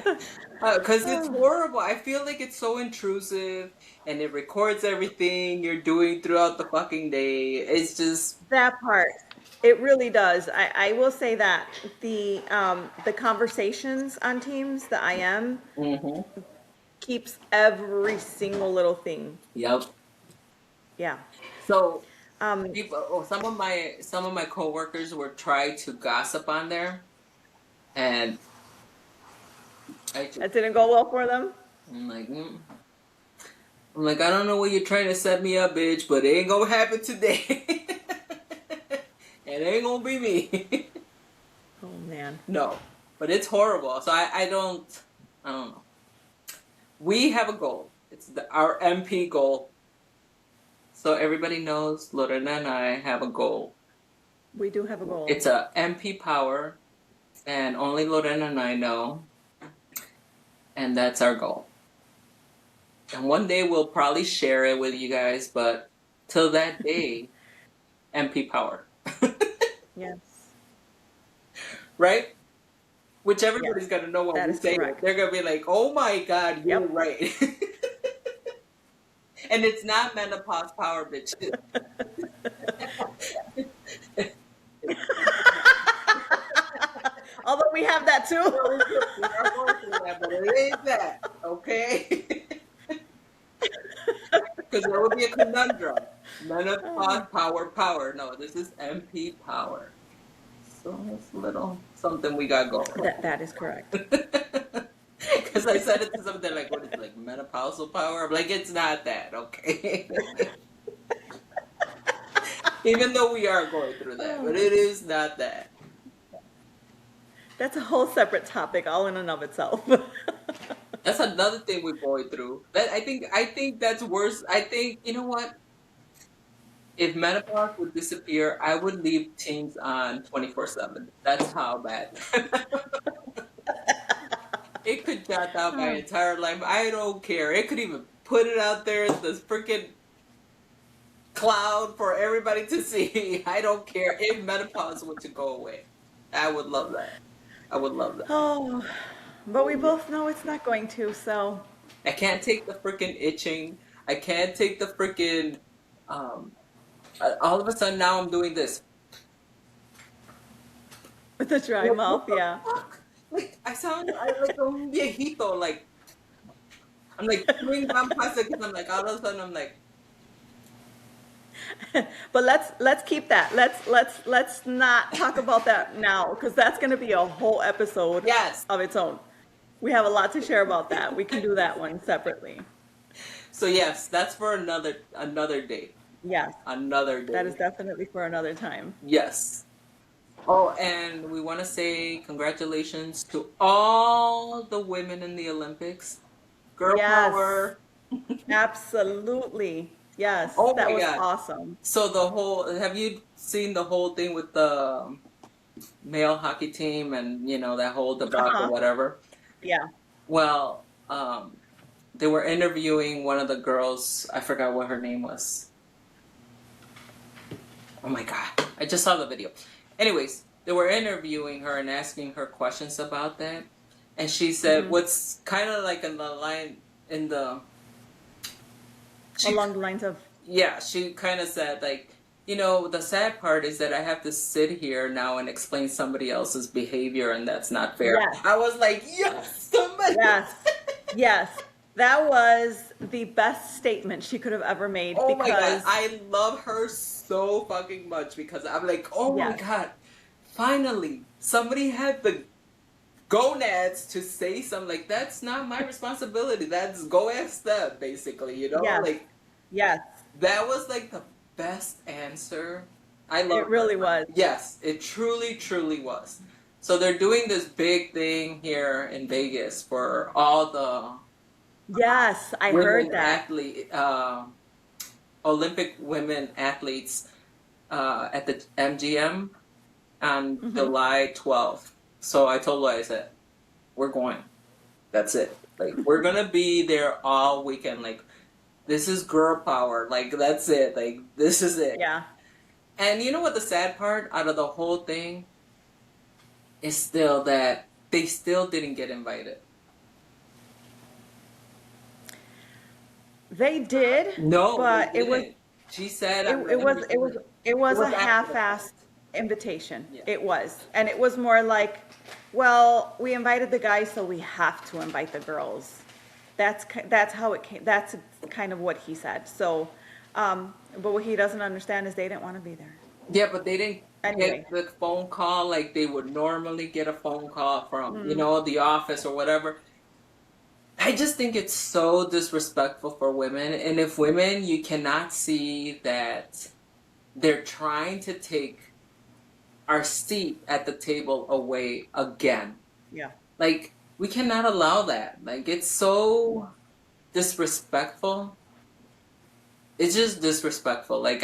Because it's horrible. I feel like it's so intrusive and it records everything you're doing throughout the fucking day. It's just, That part. It really does. I will say that the conversations on Teams, the IM, hmm keeps every single little thing. yep. Yeah. So Um, people, some of my coworkers were trying to gossip on there, and I just, that didn't go well for them. I'm like, I'm like, I don't know what you're trying to set me up, bitch, but it ain't gonna happen today. It ain't gonna be me. Oh man. No, but it's horrible. So I don't know. We have a goal. It's our MP goal. So everybody knows Lorena and I have a goal. We do have a goal. It's a MP power, and only Lorena and I know, and that's our goal. And one day we'll probably share it with you guys, but till that day, MP power. Yes. Right? Which everybody's gonna know when That we is say it. correct. They're gonna be like, "Oh my God, you're Yep. right." And it's not menopause power, bitch. Although we have that too. We are going through that, but it ain't that, okay? Because there will be a conundrum. Menopause power. No, this is MP power. So it's a little something we got going. That is correct. Because I said it to something like, what is it, like menopausal power? I'm like, it's not that, okay? Even though we are going through that, but it is not that. That's a whole separate topic, all in and of itself. That's another thing we're going through. That I think that's worse. I think, you know what? If menopause would disappear, I would leave teens on 24/7. That's how bad. It could jot down my entire life. I don't care. It could even put it out there in this freaking cloud for everybody to see. I don't care if menopause were to go away. I would love that. I would love that. Oh, but we both know it's not going to, so I can't take the freaking itching. I can't take the freaking. Um, all of a sudden now I'm doing this. with the dry mouth, yeah. Fuck? Like I like a viejito. Like I'm like chewing gum pasta because I'm like all of a sudden I'm like. But let's keep that. Let's not talk about that now because that's going to be a whole episode Yes. of its own. We have a lot to share about that. We can do that one separately. So yes, that's for another day. Yes, Another day. that is definitely for another time. Yes. Oh, and we want to say congratulations to all the women in the Olympics. Girl Yes. power. Absolutely. Yes, Oh that my was God. awesome. So have you seen the whole thing with the male hockey team and, that whole debacle, Uh-huh. whatever? Yeah. Well, they were interviewing one of the girls. I forgot what her name was. Oh my God. I just saw the video. Anyways, they were interviewing her and asking her questions about that. And she said, what's kind of like in the line, in the... Along the lines of, Yeah, she kind of said, like, the sad part is that I have to sit here now and explain somebody else's behavior, and that's not fair. Yes. I was like, yes, somebody. yes, yes. That was the best statement she could have ever made Oh my God, because I love her so fucking much because I'm like, oh my Yes. God, finally, somebody had the gonads to say something. Like, that's not my responsibility. That's go ask them, basically, Yes. Like, yes, that was like the best answer. I love it really her. was. Yes, it truly, truly was. So they're doing this big thing here in Vegas for all the Yes, I women heard that. athlete, Olympic women athletes at the MGM on July 12th. So I told her, I said, we're going. That's it. Like, we're going to be there all weekend. Like, this is girl power. Like, that's it. Like, this is it. Yeah. And you know what the sad part out of the whole thing is still that they still didn't get invited. They did, No, they but didn't. She said, it, I'm it letting was you it do was it. it It was was a after the fact. half-assed invitation. Yeah. It was, and it was more like, well, we invited the guys, so we have to invite the girls. That's how it came. That's kind of what he said. So, but what he doesn't understand is they didn't want to be there Yeah, but they didn't anyway. get the phone call like they would normally get a phone call from, Mm, the office or whatever. I just think it's so disrespectful for women. And if women, you cannot see that they're trying to take our seat at the table away again. yeah. Like, we cannot allow that. Like, it's so disrespectful. It's just disrespectful. Like,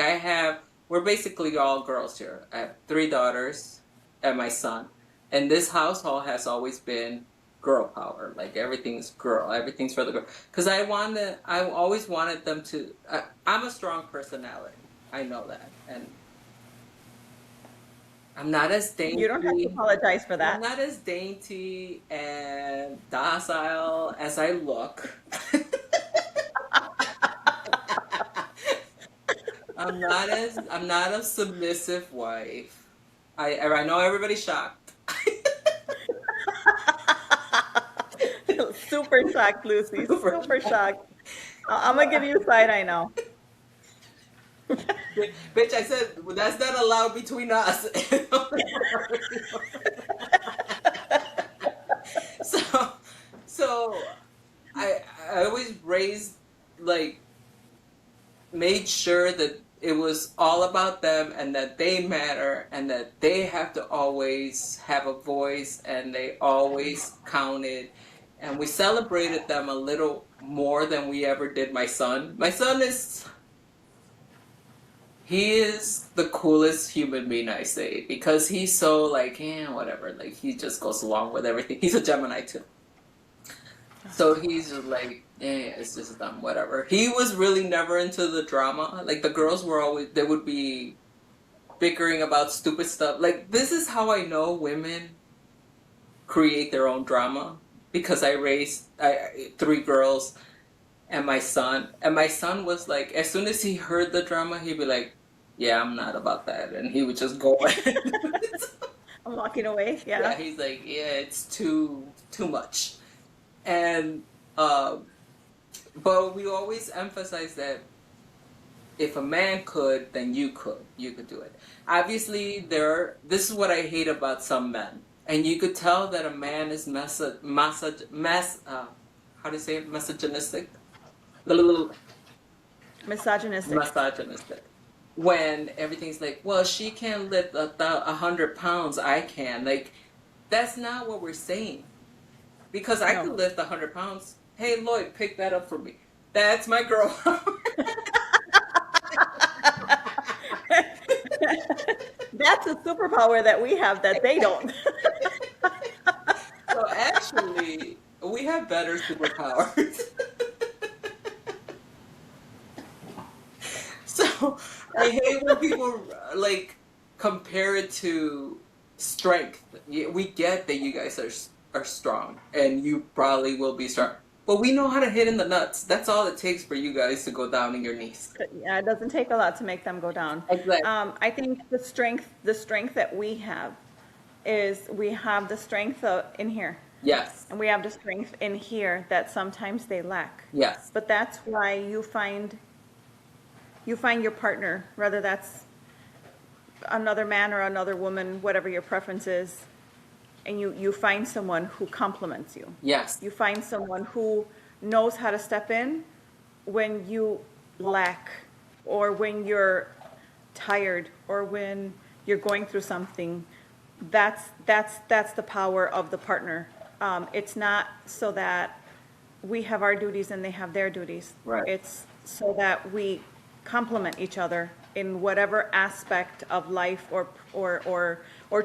we're basically all girls here. I have 3 daughters and my son. And this household has always been girl power. Like, everything's girl, everything's for the girl. Because I always wanted them to, I'm a strong personality. I know that. And I'm not as You don't have to dainty. apologize for I'm that. not as dainty and docile as I look. I'm not a submissive wife. I know everybody's shocked. Super shocked, Lucy. Super Super shocked. shocked. I'm gonna give you a side eye now. Bitch, I said, well, that's not allowed between us. so so I always raised, like, made sure that it was all about them and that they matter and that they have to always have a voice and they always counted. And we celebrated them a little more than we ever did my son. My son he is the coolest human being, I say, because he's so like, whatever. Like, he just goes along with everything. He's a Gemini too. So he's just like, it's just dumb, whatever. He was really never into the drama. Like, the girls were always, they would be bickering about stupid stuff. Like, this is how I know women create their own drama. Because I raised 3 girls and my son. And my son was like, as soon as he heard the drama, he'd be like, yeah, I'm not about that. And he would just go away. I'm walking away. Yeah, Yeah. he's like, yeah, it's too much. And but we always emphasize that if a man could, then you could do it. Obviously, this is what I hate about some men, and you could tell that a man is how do you say it, misogynistic, Misogynistic. misogynistic, when everything's like, well, she can't lift 100 pounds, I can. Like, that's not what we're saying. Because I No. could lift 100 pounds. Hey, Lloyd, pick that up for me. That's my girl. That's a superpower that we have that they don't. So actually, we have better superpowers. So I hate when people like compare it to strength. We get that you guys are strong, and you probably will be strong. But we know how to hit in the nuts. That's all it takes for you guys to go down on your knees. Yeah, it doesn't take a lot to make them go down. Exactly. I think the strength that we have is we have the strength in here, Yes. and we have the strength in here that sometimes they lack. Yes. But that's why you find your partner, whether that's another man or another woman, whatever your preference is, and you find someone who complements you. Yes. You find someone who knows how to step in when you lack, or when you're tired, or when you're going through something. That's the power of the partner. It's not so that we have our duties and they have their duties. Right. It's so that we complement each other in whatever aspect of life or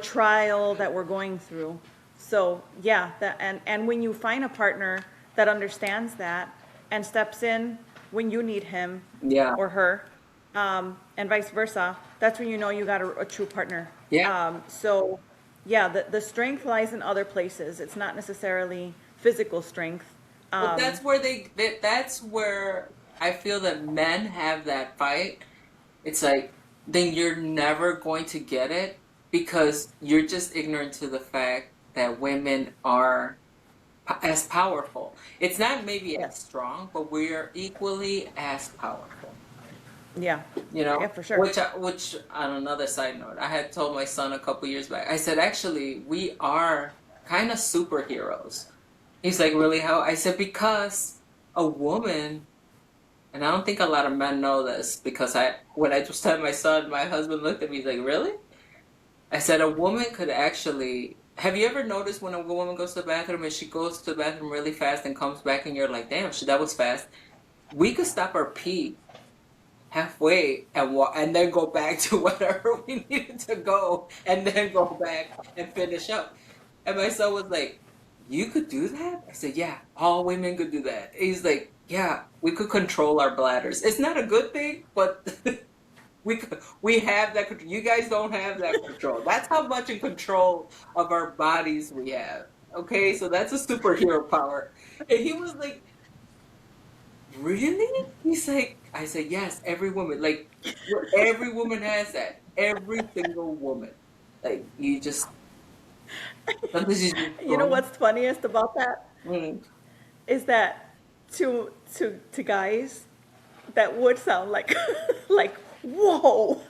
trial that we're going through. So yeah, and when you find a partner that understands that and steps in when you need him Yeah. or her, and vice versa, that's when you know you got a true partner. Yeah. So yeah, the strength lies in other places. It's not necessarily physical strength. But that's where I feel that men have that fight. It's like, then you're never going to get it because you're just ignorant to the fact that women are as powerful. It's not maybe Yes. as strong, but we're equally as powerful. Yeah. You Yeah, know, for sure. which on another side note, I had told my son a couple years back. I said, actually, we are kind of superheroes. He's like, really? How? I said, because a woman, and I don't think a lot of men know this, because when I just had my son, my husband looked at me, he's like, really? I said, a woman could actually. Have you ever noticed when a woman goes to the bathroom and she goes to the bathroom really fast and comes back and you're like, damn, that was fast? We could stop our pee halfway and walk and then go back to whatever we needed to go and then go back and finish up. And my son was like, you could do that? I said, yeah, all women could do that. He's like, yeah, we could control our bladders. It's not a good thing, but we have that control. You guys don't have that control. That's how much in control of our bodies we have. Okay, so that's a superhero power. And he was like, really? He's like, I said, yes, every woman. Like, every woman has that. Every single woman. Like, sometimes you just You know go, what's funniest about that mm. is that to guys, that would sound like like whoa.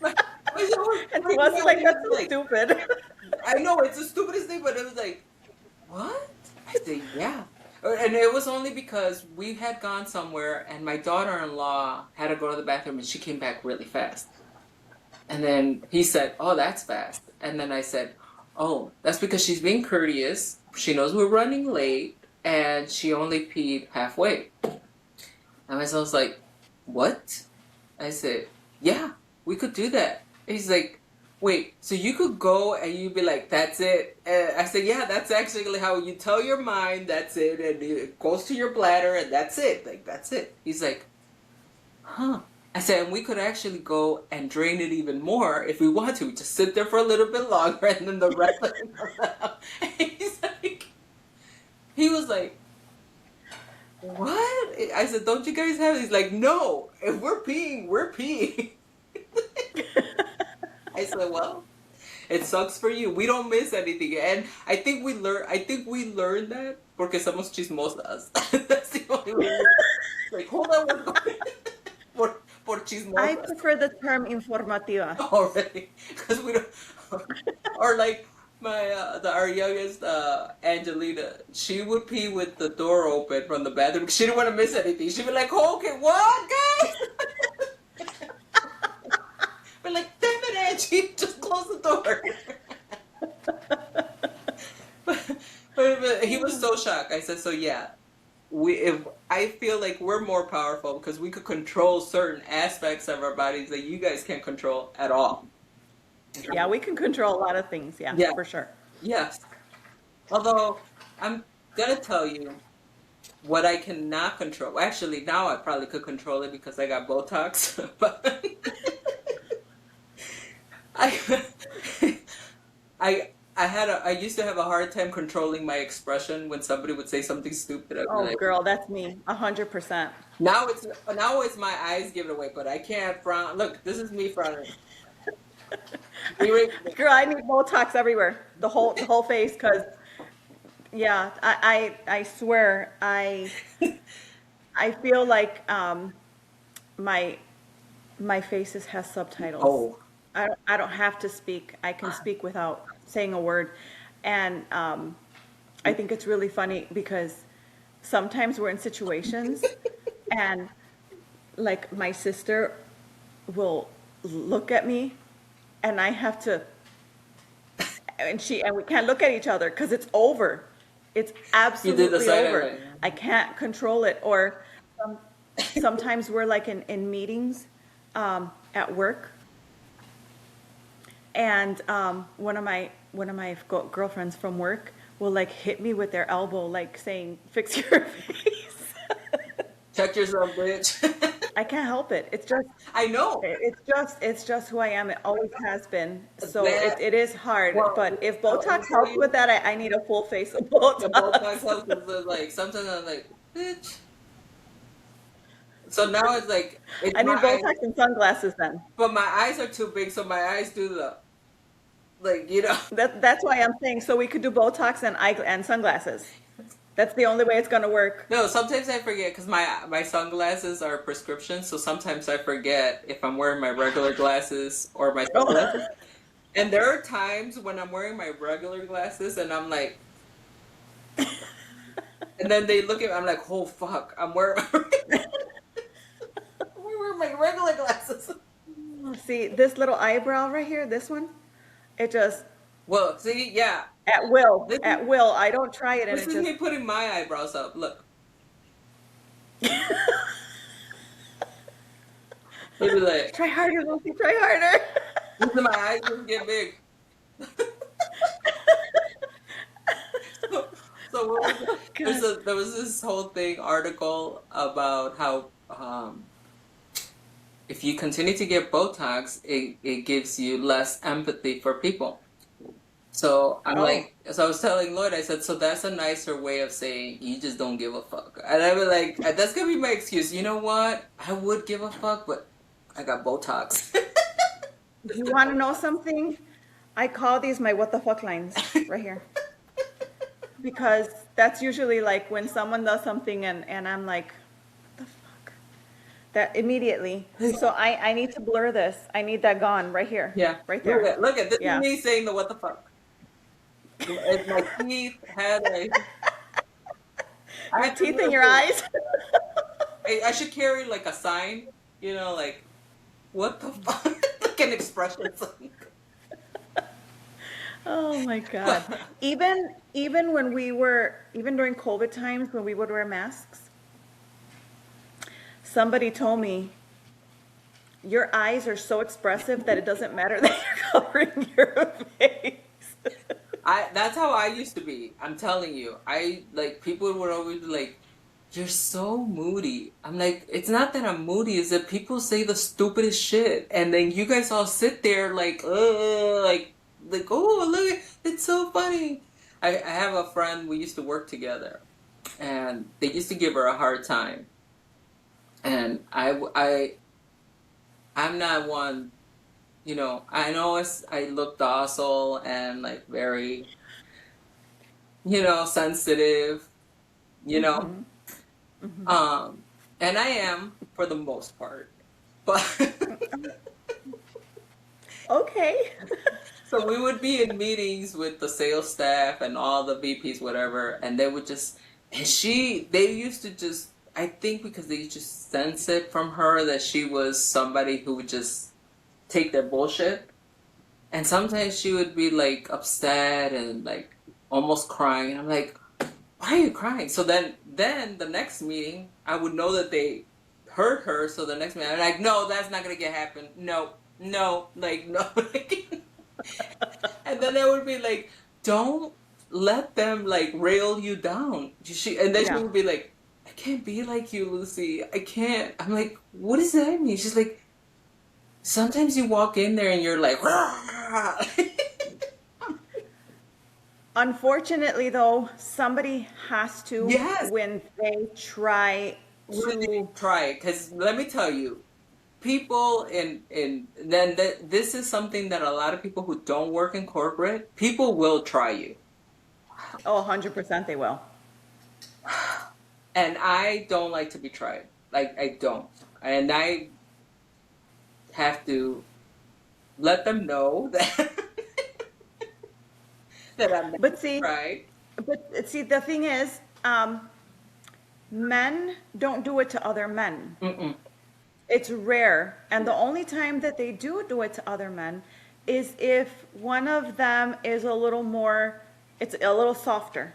my, my son was And to freaking us, out. like He that's was so like, stupid. I know, it's the stupidest thing, but it was like, what? I said, yeah. And it was only because we had gone somewhere and my daughter-in-law had to go to the bathroom and she came back really fast. And then he said, oh, that's fast. And then I said, oh, that's because she's being courteous. She knows we're running late and she only peed halfway. And my son's like, what? I said, yeah, we could do that. He's like, wait, so you could go and you'd be like, that's it? And I said, yeah, that's actually how you tell your mind that's it. And it goes to your bladder and that's it. Like, that's it. He's like, huh. I said, and we could actually go and drain it even more if we want to. Just sit there for a little bit longer and then the rest of it comes out. And he was like, what? I said, don't you guys have it? He's like, no, if we're peeing, we're peeing. I said, well, it sucks for you. We don't miss anything. And I think we learned that porque somos chismosas. That's the only way. Like, hold on, what's going por I chismosas. prefer the term informativa. Already. Because we don't, or like our youngest, Angelina, she would pee with the door open from the bathroom. She didn't want to miss anything. She'd be like, okay, what, guys? We're like, damn it, Angie, just close the door. But he was so shocked. I said, so yeah, if I feel like we're more powerful because we could control certain aspects of our bodies that you guys can't control at all. Yeah, we can control a lot of things. Yeah, Yeah, for sure. yes. Although I'm gonna tell you what I cannot control. Actually, now I probably could control it because I got Botox. But I, I used to have a hard time controlling my expression when somebody would say something stupid. I'd be Oh, like, girl, that's me, 100%. now it's my eyes give it away, but I can't frown. Look, this is me frowning. We were- Girl, I need Botox everywhere, the whole face, because yeah, I swear I feel like my my faces has subtitles. Oh, I don't have to speak. I can speak without saying a word, and I think it's really funny because sometimes we're in situations, and like my sister will look at me, and I have to, and we can't look at each other because it's over. It's you did the absolutely side over. eye. I can't control it. Or sometimes we're like in meetings at work, and one of my girlfriends from work will like hit me with their elbow, like saying, "Fix your face." Check yourself, bitch. I can't help it. It's just I know it's just who I am. It always has been. So that. it is hard. Well, But if I'll Botox tell helps you, with that, I need a full face of the Botox Botox. helps. Is like sometimes I'm like, bitch. So now it's like it's I my need eyes, Botox and sunglasses then. but my eyes are too big, so my eyes do the like That's why I'm saying so we could do Botox and eye and sunglasses. That's the only way it's gonna work. No, sometimes I forget because my sunglasses are prescription, so sometimes I forget if I'm wearing my regular glasses or my sunglasses. Oh. And there are times when I'm wearing my regular glasses and I'm like, and then they look at me, I'm like, oh fuck, I'm wearing I'm wearing my regular glasses. See, this little eyebrow right here, this one, it just Well, see, yeah, at will, this is at will. I don't try it and this it is just me putting my eyebrows up. Look, maybe like try harder, Lucy, try harder. my eyes just get big. So, so what was it? Oh God. There was this whole thing article about how if you continue to get Botox, it gives you less empathy for people. So I'm Oh, like, so I was telling Lloyd, I said, so that's a nicer way of saying you just don't give a fuck. And I was like, that's gonna be my excuse. You know what? I would give a fuck, but I got Botox. you want to know something? I call these my what the fuck lines right here because that's usually like when someone does something and I'm like, what the fuck? That immediately. So I need to blur this. I need that gone right here, Yeah. right there. Look at this is Yeah. me saying the what the fuck. If my teeth had a I Your had to teeth do in it your too. eyes. I should carry like a sign, like what the fuck? Like an expression sign. Oh my God. Even when we were even during COVID times when we would wear masks, somebody told me your eyes are so expressive that it doesn't matter that you're covering your face. That's how I used to be. I'm telling you. I like people would always be like, "You're so moody." I'm like, "It's not that I'm moody, it's that people say the stupidest shit." And then you guys all sit there like, "Oh, look, it's so funny." I have a friend, we used to work together, and they used to give her a hard time. And I'm not one, I know I look docile and like very, sensitive, you know. Hmm. Hmm. And I am for the most part. But Okay. so we would be in meetings with the sales staff and all the VPs, whatever, and they would just and they used to just I think because they just sense it from her that she was somebody who would just take their bullshit. And sometimes she would be like upset and like almost crying. And I'm like, why are you crying? So then the next meeting, I would know that they hurt her. So the next meeting, I'm like, no, that's not gonna get happen. No, no, like no. And then they would be like, don't let them like rail you down. And then she Yeah. would be like, I can't be like you, Lucy. I can't. I'm like, what does that mean? She's like, sometimes you walk in there and you're like, Unfortunately, though, somebody has to yes, when they try really to. try it. Because let me tell you, people then this is something that a lot of people who don't work in corporate, people will try you. Oh, 100% they will. And I don't like to be tried. Like, I don't. And I have to let them know that that I'm not But see, tried. the thing is, men don't do it to other men. Mm-mm. It's rare. And the only time that they do it to other men is if one of them is a little more, it's a little softer.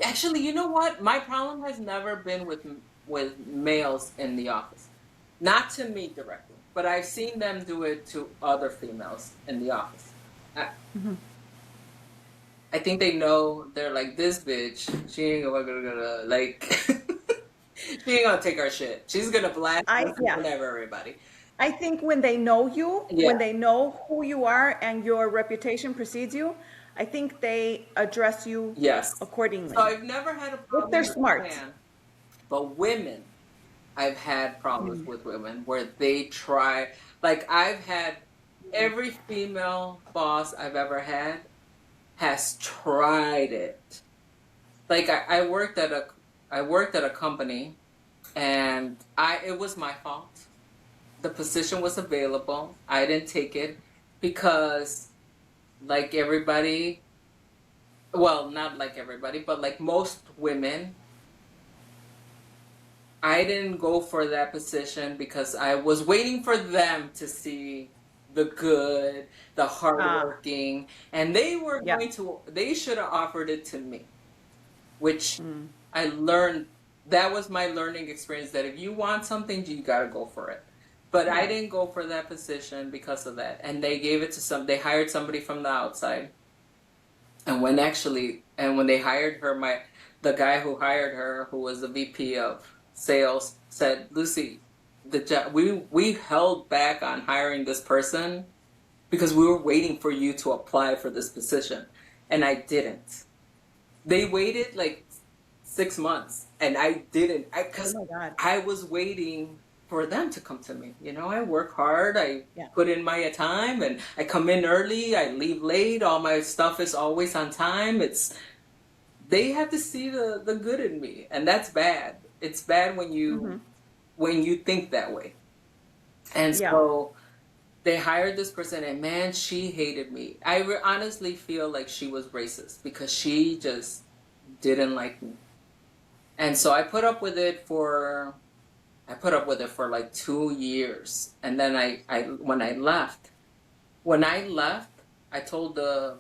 Actually, you know what? My problem has never been with males in the office. Not to me directly, but I've seen them do it to other females in the office. I, I think they know they're like this bitch. She ain't gonna like. She ain't gonna take our shit. She's gonna blast us in Yeah. front of everybody. I think when they know you, when Yeah. they know who you are and your reputation precedes you, I think they address you Yes. So accordingly. I've never had a If problem they're with a smart. man, but women. I've had problems with women where they try, like I've had every female boss I've ever had has tried it. Like I worked at a company and it was my fault. The position was available. I didn't take it because like everybody, well, not like everybody, but like most women, I didn't go for that position because I was waiting for them to see the good, the hardworking, and they were Yeah. they should have offered it to me, which I learned, that was my learning experience, that if you want something, you got to go for it. But I didn't go for that position because of that. And they gave it to they hired somebody from the outside. And when they hired her, the guy who hired her, who was the VP of sales, said, Lucy, we held back on hiring this person because we were waiting for you to apply for this position. And I didn't. They waited like 6 months and I didn't, because Oh my God. I was waiting for them to come to me. You know, I work hard, I put in my time, and I come in early, I leave late, all my stuff is always on time. They have to see the good in me, and that's bad. It's bad when you think that way. And so they hired this person, and man, she hated me. I honestly feel like she was racist because she just didn't like me. And so I put up with it for like 2 years. And then when I left, I told the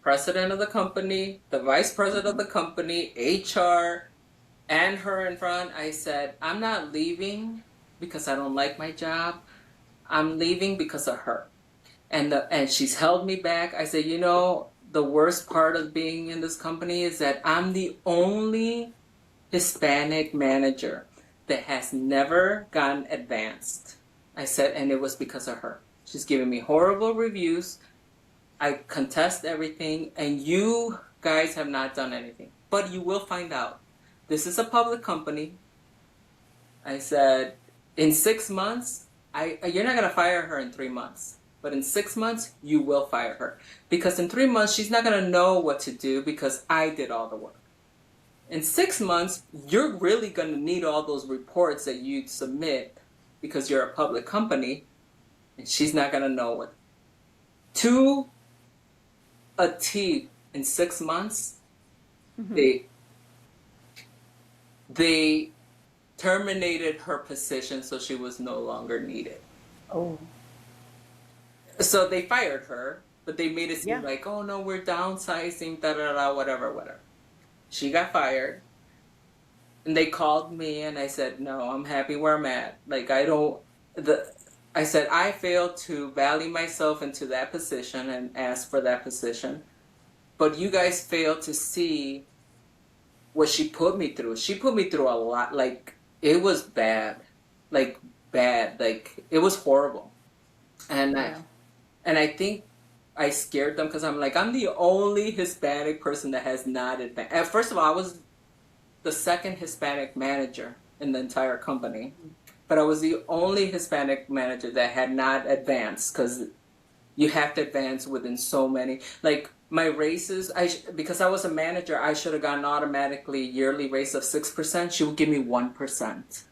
president of the company, the vice president of the company, HR, and her in front, I said, I'm not leaving because I don't like my job. I'm leaving because of her. And she's held me back. I said, you know, the worst part of being in this company is that I'm the only Hispanic manager that has never gotten advanced. I said, and it was because of her. She's giving me horrible reviews. I contest everything, and you guys have not done anything. But you will find out. This is a public company. I said, in 6 months, you're not going to fire her in 3 months. But in 6 months, you will fire her. Because in 3 months, she's not going to know what to do because I did all the work. In 6 months, you're really going to need all those reports that you submit because you're a public company, and she's not going to know what. To a T, in 6 months, they terminated her position so she was no longer needed. Oh. So they fired her, but they made it seem like, oh no, we're downsizing, whatever. She got fired, and they called me, and I said, no, I'm happy where I'm at. Like, I said, I failed to value myself into that position and ask for that position, but you guys failed to see what she put me through. She put me through a lot. Like, it was bad. Like, it was horrible. And I think I scared them because I'm like, I'm the only Hispanic person that has not advanced. First of all, I was the second Hispanic manager in the entire company, but I was the only Hispanic manager that had not advanced, because you have to advance within so many. Like, my raises, because I was a manager, I should have gotten automatically yearly raise of 6%. She would give me 1%.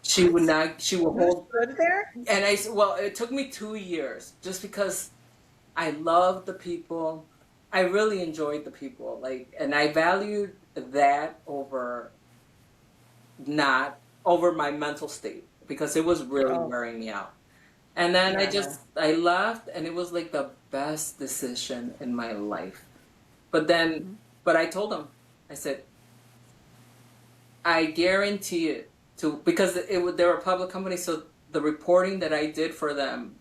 She would not. She would hold. Good there. And it took me 2 years just because I loved the people. I really enjoyed the people, like, and I valued that over my mental state, because it was really wearing me out. And then I left, and it was like the best decision in my life. But I told them, I said, I guarantee it because they're a public company, so the reporting that I did for them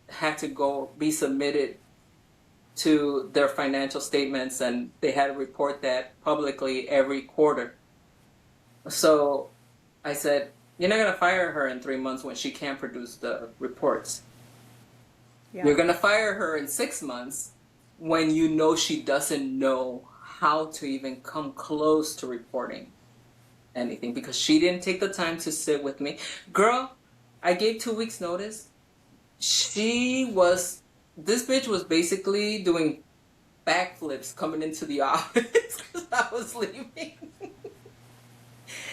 had to be submitted to their financial statements, and they had to report that publicly every quarter. So I said, you're not going to fire her in 3 months when she can't produce the reports. You're going to fire her in 6 months when you know she doesn't know how to even come close to reporting. anything because she didn't take the time to sit with me. Girl, I gave 2 weeks notice. This bitch was basically doing backflips coming into the office because I was leaving.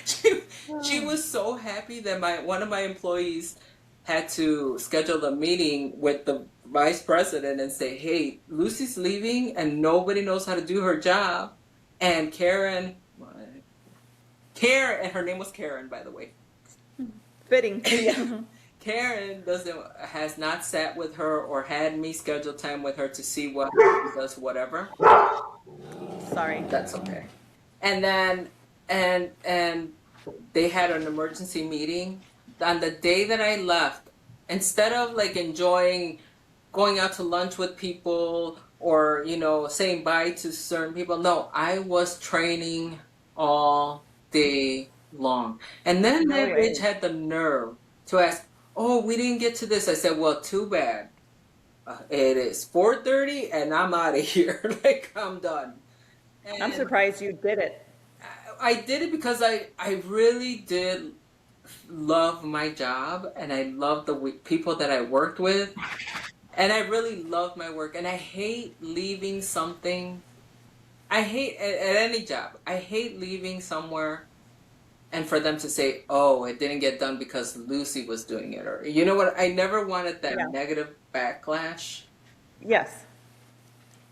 she, she was so happy that one of my employees had to schedule a meeting with the vice president and say, hey, Lucy's leaving and nobody knows how to do her job. And Karen, and her name was Karen, by the way. Fitting. Yeah. Karen has not sat with her or had me schedule time with her to see what she does, whatever. Sorry. That's okay. And then and they had an emergency meeting on the day that I left. Instead of like enjoying going out to lunch with people or saying bye to certain people, no, I was training all day long. And then No that way. bitch had the nerve to ask, oh, we didn't get to this. I said, well, too bad. It is 4:30 and I'm out of here. Like, I'm done. I'm And surprised you did it. I did it because I really did love my job and I love the people that I worked with. And I really love my work. And I hate leaving something. I hate at any job. I hate leaving somewhere and for them to say, oh, it didn't get done because Lucy was doing it. Or, you know what? I never wanted that Yeah. negative backlash. Yes.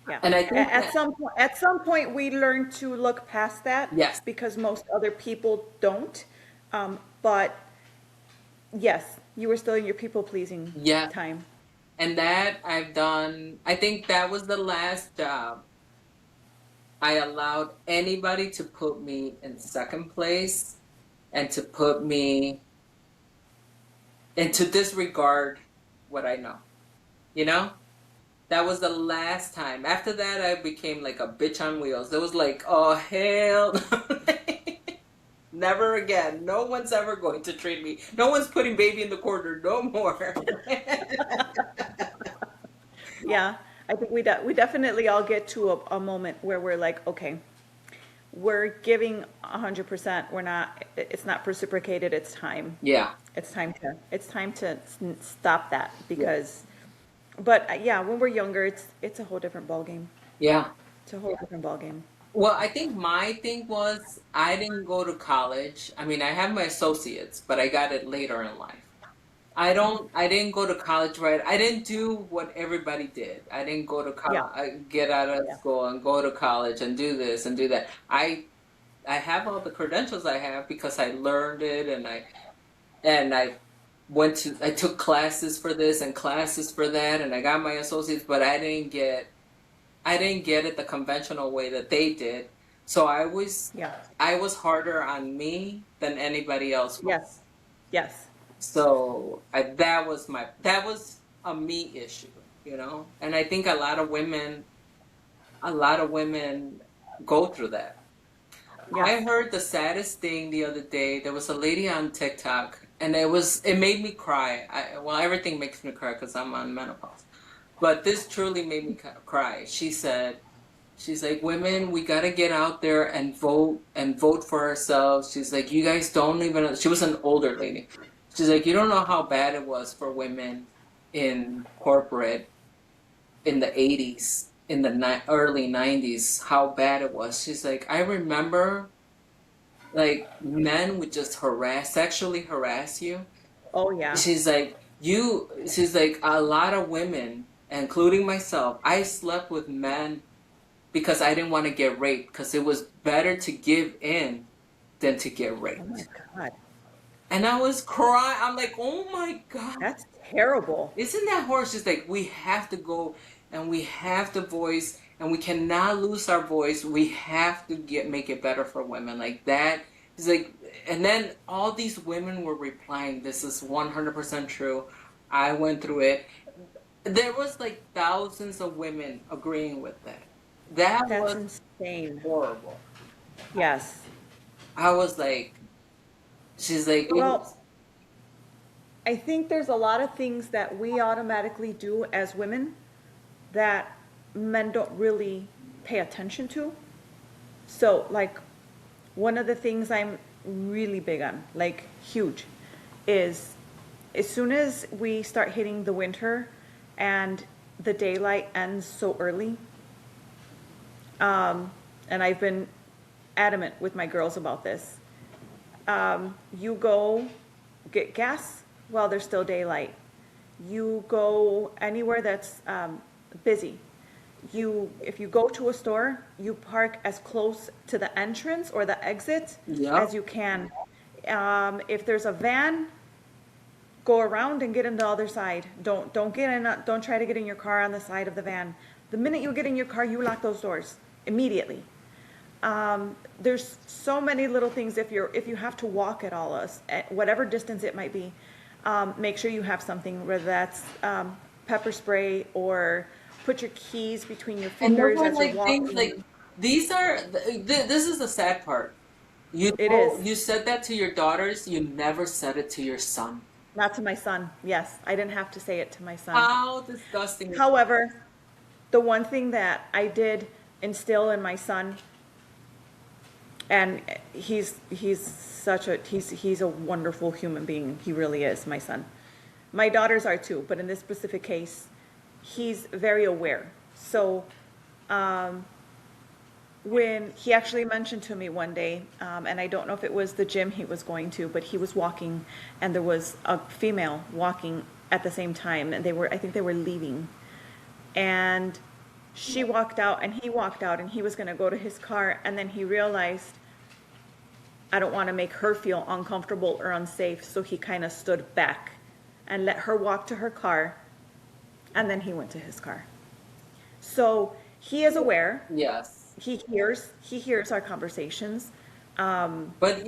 Yeah. And I think that, At some point, we learn to look past that yes, because most other people don't. But yes, you were still in your people pleasing yeah. time. And that I've done, I think that was the last job I allowed anybody to put me in second place and to put me and to disregard what I know. You know? That was the last time. After that, I became like a bitch on wheels. It was like, oh, hell. Never again. No one's ever going to treat me. No one's putting baby in the corner. No more. Yeah, I think we definitely all get to a moment where we're like, okay, we're giving 100%. We're not. It's not reciprocated. It's time. Yeah. It's time to stop that because. But yeah, when we're younger, it's a whole different ballgame. Yeah. It's a whole different ballgame. Well, I think my thing was I didn't go to college. I mean, I have my associates, but I got it later in life. I didn't go to college, right? I didn't do what everybody did. I didn't go to Yeah, college, get out of yeah, school and go to college and do this and do that. I have all the credentials I have because I learned it and I took classes for this and classes for that and I got my associates, but I didn't get it the conventional way that they did. So yeah. I was harder on me than anybody else Yes, was. yes, So that was a me issue, And I think a lot of women go through that. I yes. heard the saddest thing the other day. There was a lady on TikTok, and it made me cry. Well, everything makes me cry because I'm on menopause, but this truly made me cry. She's like, women, we gotta get out there and vote for ourselves. She's like, you guys don't even. She was an older lady. She's like, you don't know how bad it was for women in corporate in the 80s, in the early 90s, how bad it was. She's like, I remember like men would just sexually harass you. Oh yeah. She's like, a lot of women, including myself, I slept with men because I didn't want to get raped because it was better to give in than to get Oh my raped. God, And I was crying. I'm like, oh my God. that's terrible. Isn't that horrible? She's like, we have to go and we have to voice and we cannot lose our voice. We have to make it better for women. Like that. She's like, and then all these women were replying, this is 100% true. I went through it. There was like thousands of women agreeing with that. That That's was insane. horrible. Yes. I was like, she's like, Well, I think there's a lot of things that we automatically do as women that men don't really pay attention to. So, like, one of the things I'm really big on, like huge, is as soon as we start hitting the winter and the daylight ends so early, and I've been adamant with my girls about this, you go get gas while there's still daylight. You go anywhere that's busy. If you go to a store, you park as close to the entrance or the exit Yep. as you can. If there's a van, go around and get in the other side. Don't get in. Don't try to get in your car on the side of the van. The minute you get in your car, you lock those doors immediately. There's so many little things. If you have to walk at all, at whatever distance it might be, make sure you have something, whether that's pepper spray or put your keys between your And those fingers are as you're like things like walking. these are this is the sad part. It is. You said that to your daughters, you never said it to your son. Not to my son. Yes, I didn't have to say it to my son. How disgusting is that? However, the one thing that I did instill in my son, and he's a wonderful human being. He really is, my son. My daughters are too, but in this specific case, he's very aware. So when he actually mentioned to me one day, and I don't know if it was the gym he was going to, but he was walking, and there was a female walking at the same time, and I think they were leaving, and she walked out, and he walked out, and he was going to go to his car, and then he realized, I don't want to make her feel uncomfortable or unsafe, so he kind of stood back and let her walk to her car, and then he went to his car. So he is aware. Yes. He hears our conversations. But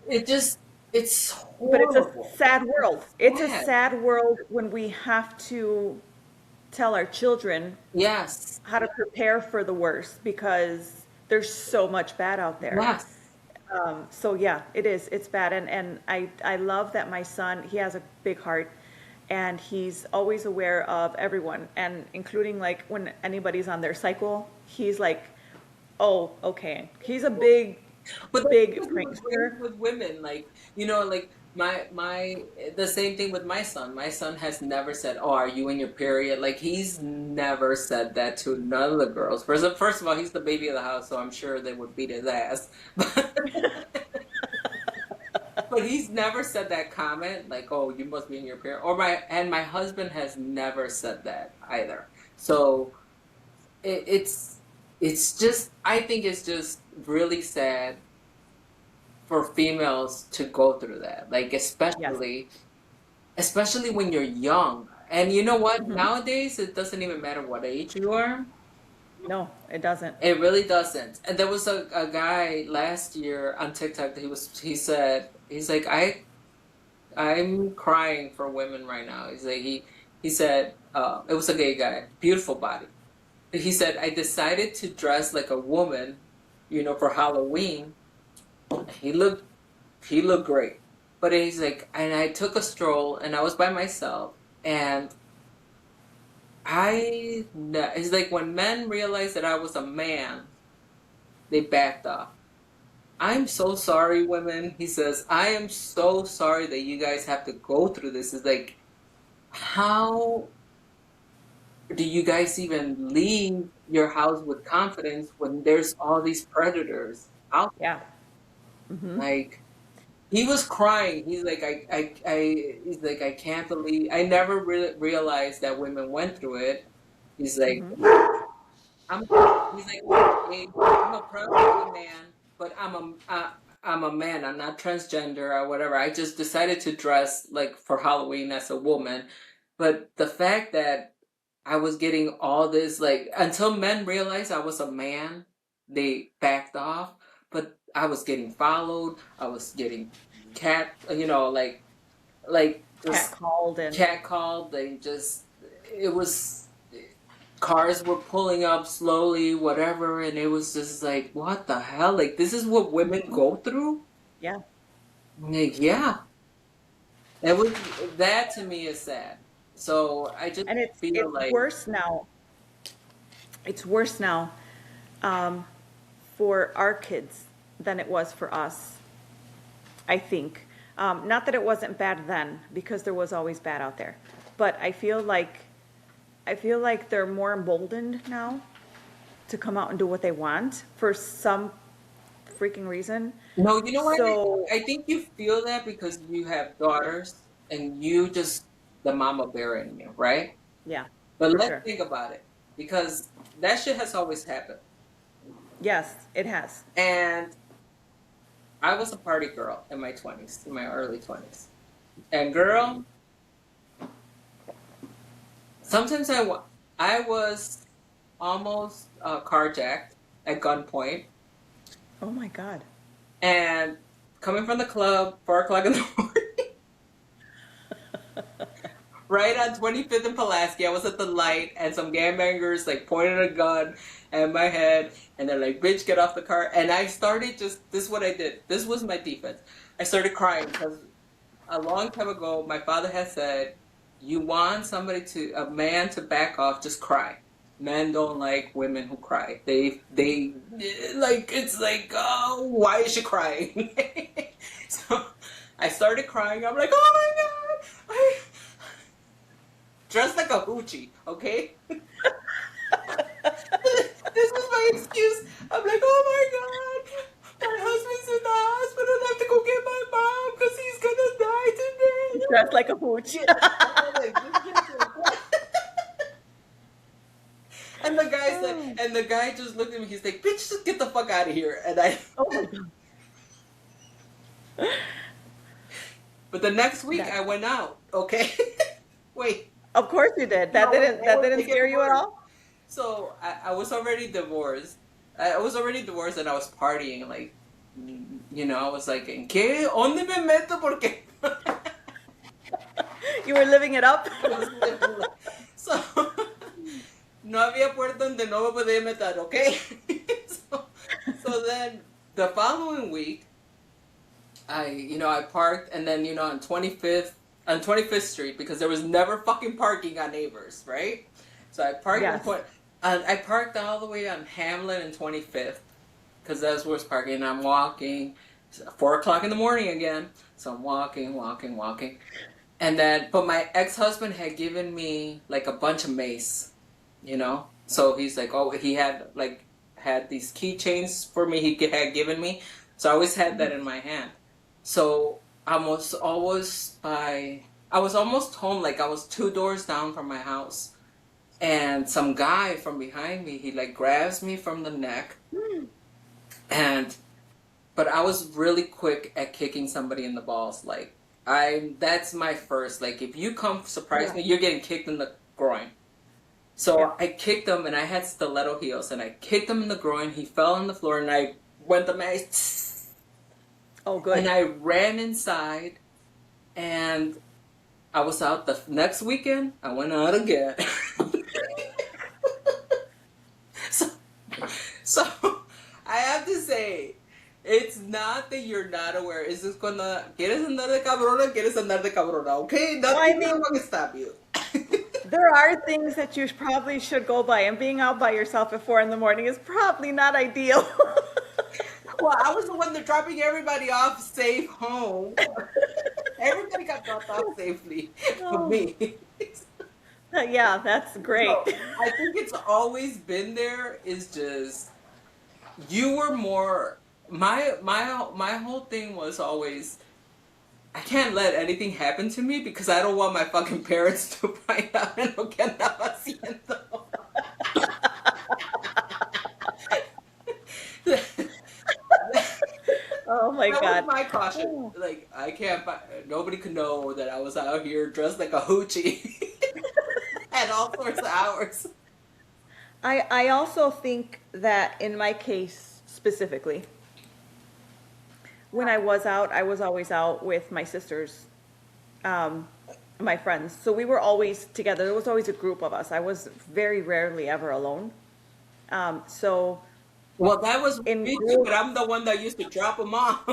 it just it's But it's a horrible. sad world. It's a Sad. sad world when we have to tell our children Yes. how to prepare for the worst because there's so much bad out there. Yes. So yeah, it is. It's bad. And I love that my son, he has a big heart and he's always aware of everyone and including like when anybody's on their cycle, he's like, oh, okay. He's a big, But big that's prankster. with women, like like my the same thing with my son. My son has never said, "Oh, are you in your period?" Like he's never said that to none of the girls. First of all, he's the baby of the house, so I'm sure they would beat his ass. But he's never said that comment, like, "Oh, you must be in your period." Or my husband has never said that either. So it's just I think it's just really sad for females to go through that, like Yes. especially when you're young. And you know what? Hmm. Nowadays, it doesn't even matter what age you are. No, it doesn't. It really doesn't. And there was a guy last year on TikTok that he's like I'm crying for women right now. He's like he said it was a gay guy, beautiful body. He said I decided to dress like a woman, for Halloween. He looked he looked great. But he's like, and I took a stroll and I was by myself and he's like, when men realized that I was a man, they backed off. I'm so sorry, women. He says, I am so sorry that you guys have to go through this. It's like, how do you guys even leave your house with confidence when there's all these predators out Yeah. there? Like, he was crying. He's like, he's like, I can't believe, I never realized that women went through it. He's like, I'm, he's like, I'm a proud gay man, but I'm a man. I'm not transgender or whatever. I just decided to dress like for Halloween as a woman. But the fact that I was getting all this, like, until men realized I was a man, they backed off. But I was getting followed. I was getting like Cat just called and catcalled. It was, cars were pulling up slowly, whatever, and it was just like, what the hell? Like, this is what women go through? yeah. Like, yeah. It was, that to me is sad. So I just And feel it's like, worse now. It's worse now for our kids than it was for us, I think. Not that it wasn't bad then, because there was always bad out there. But I feel like they're more emboldened now to come out and do what they want for some freaking reason. No, you know what? So, I think you feel that because you have daughters and you just the mama bear in you, right? yeah, But for let's sure. think about it because that shit has always happened. Yes, it has. And I was a party girl in my 20s, in my early 20s. And girl, sometimes I was almost carjacked at gunpoint Oh my God. and coming from the club, 4 o'clock in the morning. Right on 25th and Pulaski, I was at the light, and some gangbangers like pointed a gun at my head, and they're like, "Bitch, get off the car!" And I started this is what I did. This was my defense. I started crying because a long time ago, my father had said, "You want a man to back off, just cry." Men don't like women who cry. They like it's like, oh, why is she crying? So I started crying. I'm like, oh my god, dressed like a hoochie, okay? This was my excuse. I'm like, oh my god, my husband's in the hospital. I have to go get my mom because he's gonna die today. Dressed like a hooch. And the guy's like, and the guy just looked at me. He's like, "Bitch, just get the fuck out of here." And Oh my God. but the next week That- I went out. Okay, wait. Of course you did. That No, didn't it that didn't scare you at worse. all? So I was already divorced. I was already divorced, and I was partying. Like, I was like, "¿En qué? ¿Dónde me meto? Porque." You were living it up? So, no había puerta donde no me podía meter, okay? so then the following week, I parked, and then, on 25th Street, because there was never fucking parking on Neighbors, right? So I parked Yes. and I parked all the way on Hamlin and 25th, because that's where it's parking, and I'm walking, 4 o'clock in the morning again, so I'm walking, and then, but my ex-husband had given me, like, a bunch of mace, so he's like, oh, he had these keychains for me he had given me, so I always had that in my hand. So I was almost home, like I was 2 doors down from my house, and some guy from behind me, he like grabs me from the neck, but I was really quick at kicking somebody in the balls. Like, that's my first, like, if you come surprise me, you're getting kicked in the groin. So I kicked him, and I had stiletto heels, and I kicked him in the groin. He fell on the floor, and I went to my, Oh, good. and I ran inside, and I was out the next weekend. I went out again. so I have to say, it's not that you're not aware. It's just cuando quieres andar de cabrona, quieres andar de cabrona, okay? Nothing will stop you. There are things that you probably should go by, and being out by yourself at 4 in the morning is probably not ideal. Well, I was the one that dropping everybody off safe home. Everybody got dropped off safely for me. Yeah, that's great. So, I think it's always been there. Is just you were more. My whole thing was always, I can't let anything happen to me because I don't want my fucking parents to find out en lo que andaba haciendo. Oh my That God. was my caution. Like, nobody could know that I was out here dressed like a hoochie at all sorts of hours. I also think that in my case specifically, when I was out, I was always out with my sisters, my friends. So we were always together. There was always a group of us. I was very rarely ever alone. So Well, that was in me too, group, but I'm the one that used to drop them off.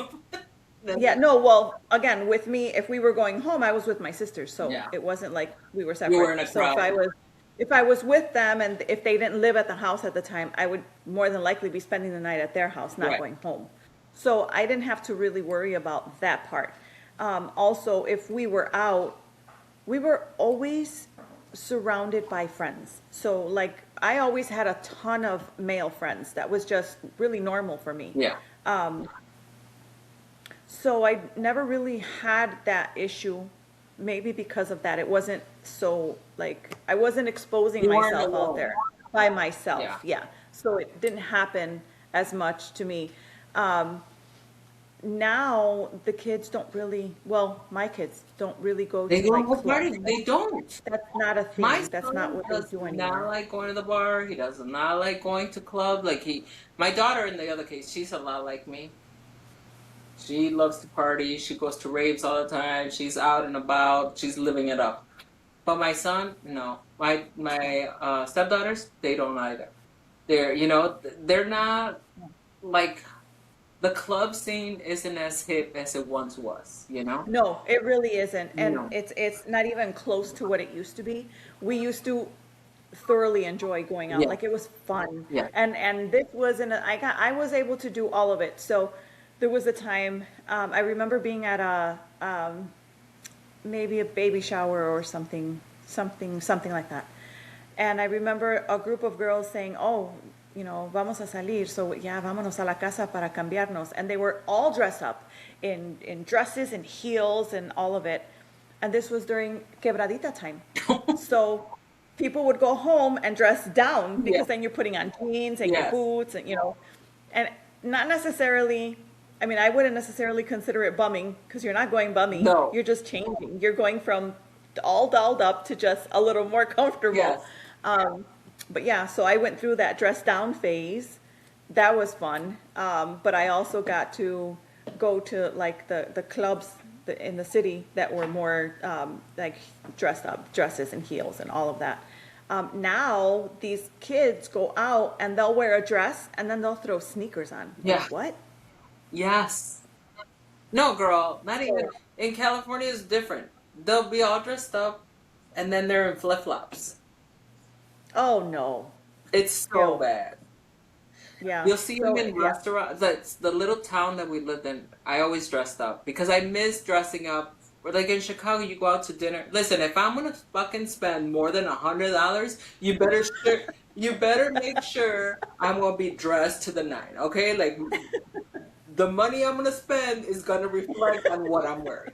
yeah, no, well, again, with me, if we were going home, I was with my sisters. So Yeah. it wasn't like we were You were in separate. a So crowd. if I was with them and if they didn't live at the house at the time, I would more than likely be spending the night at their house, not Right. going home. So I didn't have to really worry about that part. Also, if we were out, we were always surrounded by friends. So, like, I always had a ton of male friends. That was just really normal for me. Yeah. So I never really had that issue. Maybe because of that, it wasn't so like I wasn't exposing You weren't myself out alone. there by Yeah. myself. Yeah. So it didn't happen as much to me. Um, Now the kids don't really, well, my kids don't really go They to don't like go clubs. party. They don't. That's not a My thing. That's not son what they does do not anymore. like going to the bar. He does not like going to club. My daughter in the other case, she's a lot like me. She loves to party. She goes to raves all the time. She's out and about. She's living it up. But my son, no. My stepdaughters, they don't either. They're not like the club scene isn't as hip as it once was. No, it really isn't. And No. it's not even close to what it used to be. We used to thoroughly enjoy going out. Yeah. Like it was fun. Yeah. And this wasn't I was able to do all of it. So there was a time I remember being at a maybe a baby shower or something like that. And I remember a group of girls saying, "Oh, vamos a salir, so yeah, vámonos a la casa para cambiarnos." And they were all dressed up in dresses and heels and all of it. And this was during quebradita time. So people would go home and dress down Yeah. because then you're putting on jeans and your Yes. boots and not necessarily, I mean, I wouldn't necessarily consider it bumming because you're not going bummy. No. You're just changing. You're going from all dolled up to just a little more comfortable. Yes. Um, but yeah, so I went through that dress down phase. That was fun. But I also got to go to like the clubs in the city that were more like dressed up, dresses and heels and all of that. Now these kids go out and they'll wear a dress and then they'll throw sneakers on. Yeah. Like, what? Yes. No, girl, not even in California is different. They'll be all dressed up and then they're in flip-flops. Oh no. It's so Yeah. bad. Yeah. You'll see them So in yeah. restaurants. That's the little town that we lived in. I always dressed up because I miss dressing up. Or like in Chicago, you go out to dinner. Listen, if I'm gonna fucking spend more than $100, you better make sure I'm gonna be dressed to the nine. Okay, like the money I'm gonna spend is gonna reflect on what I'm wearing.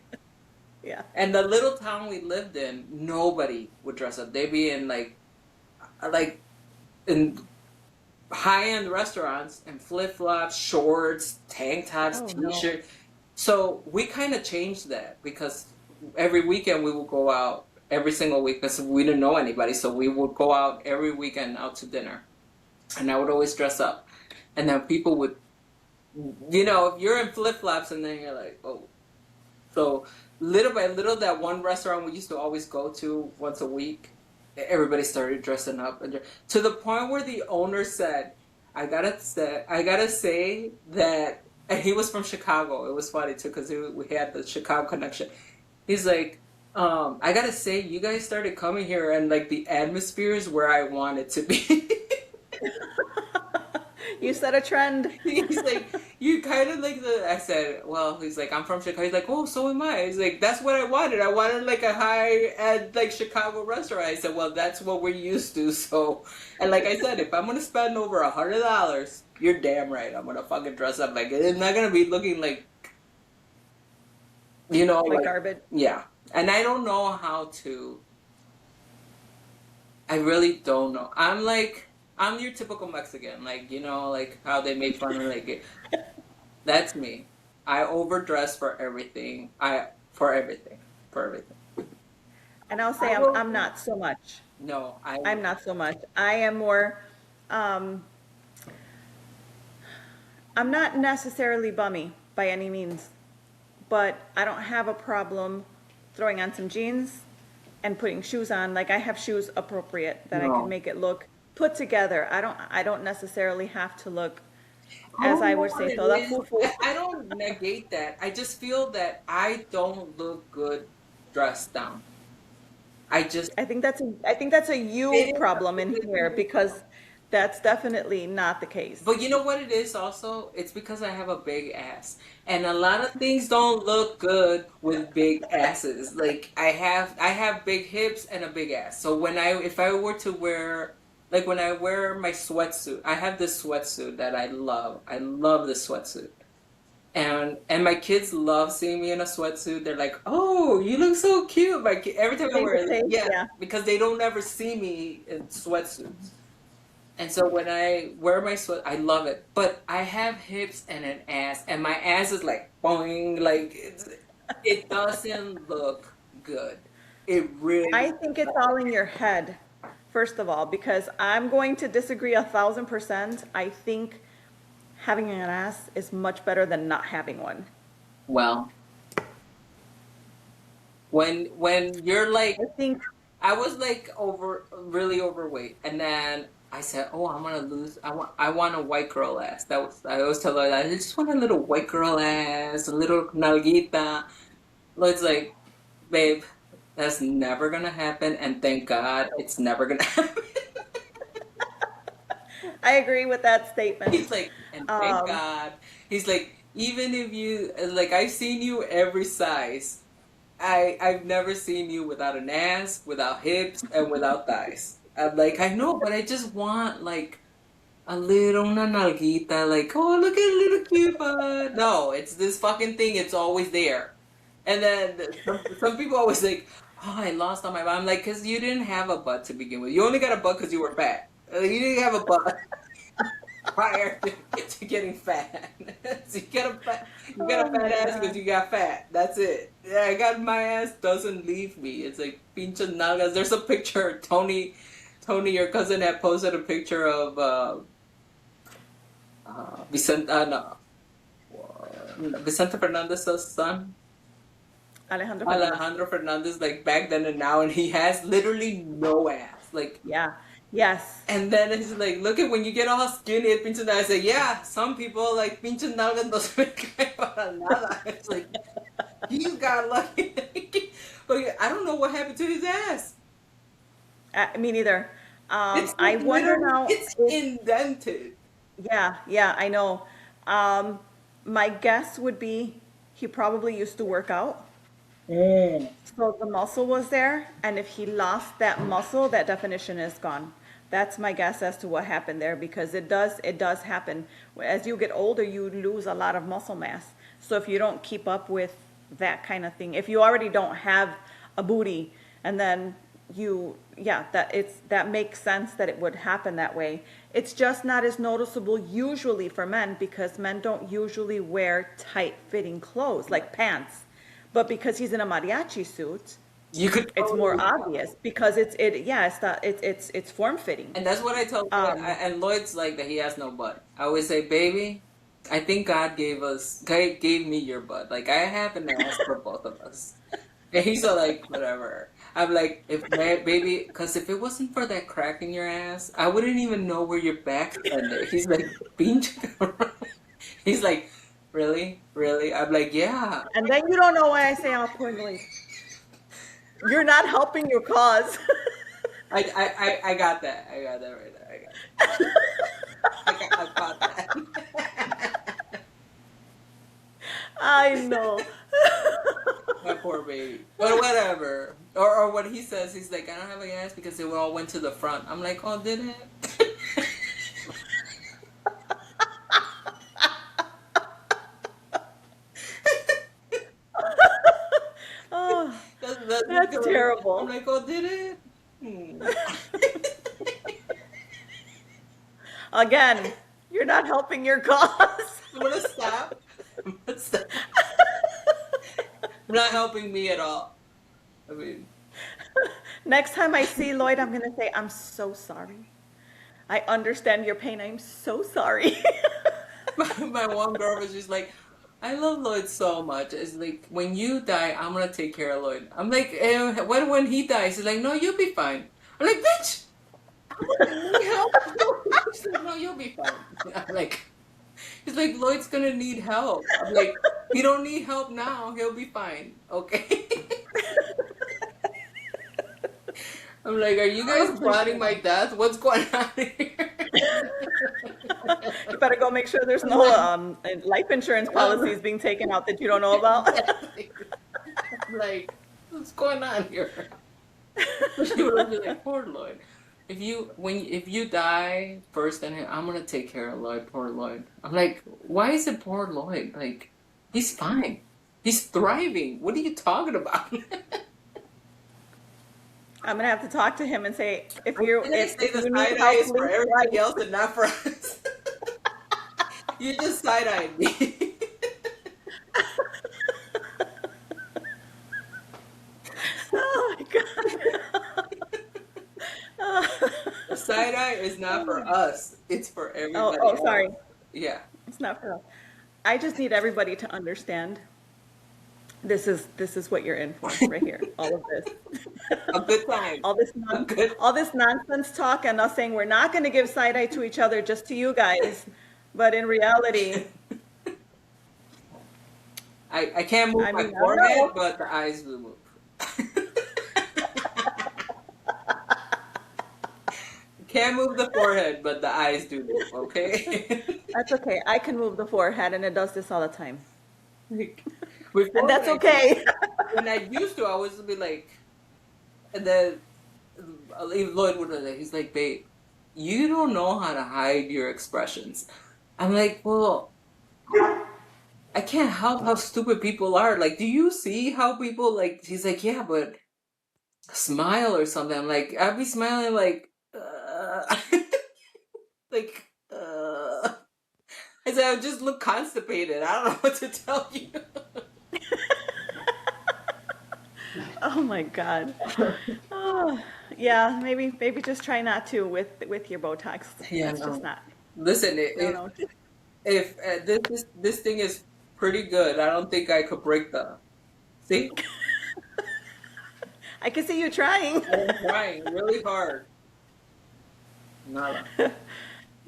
Yeah. And the little town we lived in, nobody would dress up. They'd be in like in high-end restaurants and flip-flops, shorts, tank tops, Oh no. t-shirt. So we kind of changed that because every weekend we would go out every single week because we didn't know anybody. So we would go out every weekend out to dinner, and I would always dress up. And then people would, if you're in flip-flops and then you're like, oh. So little by little, that one restaurant we used to always go to once a week, everybody started dressing up to the point where the owner said, I gotta say that," and he was from Chicago. It was funny too because we had the Chicago connection. He's like, "I gotta say, you guys started coming here, and like the atmosphere is where I want it to be." You set a trend. He's like, "You kind of like the." I said, "Well," he's like, "I'm from Chicago." He's like, "Oh, so am I." He's like, "That's what I wanted. I wanted like a high-end like Chicago restaurant." I said, "Well, that's what we're used to." So, and like I said, if I'm gonna spend over $100, you're damn right. I'm gonna fucking dress up like it. It's not gonna be looking like Like like garbage. yeah. And I don't know how to. I really don't know. I'm your typical Mexican, like how they make fun of that's me. I overdress for everything. For everything. For everything. And I'll say I will I'm not so much. No, I'm not so much. I am more, um, I'm not necessarily bummy by any means, but I don't have a problem throwing on some jeans and putting shoes on. Like I have shoes appropriate that I can no. make it look put together. I don't necessarily have to look, I as don't I know would what say, it toda is. fufu. I don't negate that. I just feel that I don't look good dressed down. I just I think that's a you it is problem in it here is because That's definitely not the case. But you know what it is also? It's because I have a big ass. And a lot of things don't look good with big asses. Like I have big hips and a big ass. So if I were to wear, like when I wear my sweatsuit, I have this sweatsuit that I love. I love this sweatsuit. And my kids love seeing me in a sweatsuit. They're like, "Oh, you look so cute." Every time I Same wear to it, say, yeah, yeah. because they don't ever see me in sweatsuits. And so when I wear my sweat, I love it. But I have hips and an ass, and my ass is like boing, like it doesn't look good. It I really think it's all in your head, first of all, because I'm going to disagree 1,000%. I think having an ass is much better than not having one. well. When you're like, I think I was like really overweight, and then I said, "Oh, I'm gonna lose. I want a white girl ass." That was I always tell her that I just want a little white girl ass, a little nalguita. Lloyd's like, babe, that's never gonna happen, and thank God it's never gonna happen. I agree with that He's statement. like, and thank Um, God. He's like, even if you like, I've seen you every size. I've never seen you without an ass, without hips, and without thighs. I'm like, I know, but I just want like a little una nalguita, like, oh, look at a little cute butt. No, it's this fucking thing. It's always there. And then some people always like, oh, I lost on my butt. I'm like, because you didn't have a butt to begin with. You only got a butt because you were fat. You didn't have a butt prior to getting fat. So you got oh a fat my ass because God. you got fat. That's it. Yeah, I got my ass doesn't leave me. It's like pinche nalgas. There's a picture. Tony, your cousin had posted a picture of Vicente, no, Vicente Fernandez's son. Alejandro Fernandez. Alejandro Fernandez, like back then and now, and he has literally no ass. Like, Yeah. Yes. and then it's like, look at when you get all skinny, pinche nalgas. I say, yeah, some people like pinche nalgas no se me cae para nada. It's like, you got lucky. But yeah, I don't know what happened to his ass. Me neither. It's I like wonder literally, now it's if, indented. yeah, yeah, I know. Um, my guess would be he probably used to work out. So the muscle was there, and if he lost that muscle, that definition is gone. That's my guess as to what happened there because it does happen. As you get older, you lose a lot of muscle mass. So if you don't keep up with that kind of thing, if you already don't have a booty and then yeah, that makes sense that it would happen that way. It's just not as noticeable usually for men because men don't usually wear tight fitting clothes like pants. But because he's in a mariachi suit, You could it's more totally tell. obvious because it's form fitting. And that's what I tell Lloyd. Um, And Lloyd's like that he has no butt. I always say, baby, I think God gave me your butt. Like I have an ass for both of us. And he's all like, whatever. I'm like, if baby, because if it wasn't for that crack in your ass, I wouldn't even know where your back ended. He's like, pinch. He's like, really, really? I'm like, yeah. and then you don't know why I say, oh, poor Louise. You're not helping your cause. I got that. I got that right there. I caught that. I know. My poor baby. But whatever. Or what he says, he's like, I don't have an ass because they all went to the front. I'm like, oh, did it? Oh, That's that's because I'm terrible. like, oh, did it? Hmm. Again, you're not helping your cause. I'm gonna stop. I'm gonna stop. Not helping me at all. I mean, Next time I see Lloyd, I'm going to say, I'm so sorry. I understand your pain. I'm so sorry. my one girl was just like, I love Lloyd so much. It's like, when you die, I'm gonna take care of Lloyd. I'm like, when he dies, he's like, no, you'll be fine. I'm like, bitch, I'm gonna need help. She's like, no, you'll be fine. I'm like, he's like, Lloyd's gonna need help. I'm like, he don't need help now. He'll be fine. Okay. I'm like, are you guys Oh my plotting my God. death? What's going on here? You better go make sure there's no life insurance policies being taken out that you don't know about. Exactly. Like, what's going on here? She would be like, poor Lloyd. If you die first, then I'm gonna take care of Lloyd. Poor Lloyd. I'm like, why is it poor Lloyd? Like, he's fine. He's thriving. What are you talking about? I'm gonna have to talk to him and say, if You're gonna if say the you need side eye help, is for please everybody write. else and not for us. You just side eyed me. Oh my God. The side eye is not for us. It's for Oh, everybody oh, else. sorry. Yeah. It's not for us. I just need everybody to understand this is what you're in for right here. All of this. A good time. All this A good. all this nonsense talk and us saying we're not going to give side eye to each other, just to you guys. But in reality, I can't move I my mean, I don't forehead, know. but the eyes will move. Can't move the forehead, but the eyes do move, okay? That's okay. I can move the forehead and it does this all the time. Like, And before that's okay. when I used to, I was be like, and then Lloyd would be like, he's like, babe, you don't know how to hide your expressions. I'm like, well, I can't help how stupid people are. Like, do you see how people like? He's like, yeah, but smile or something. I'm like, I'd be smiling like, like, I said, I just look constipated. I don't know what to tell you. Oh my God. Oh, yeah, maybe just try not to with your Botox. Yeah, That's just no. not. Listen, No, no. if this thing is pretty good, I don't think I could break the. See, I can see you trying. I'm trying really hard. Nada.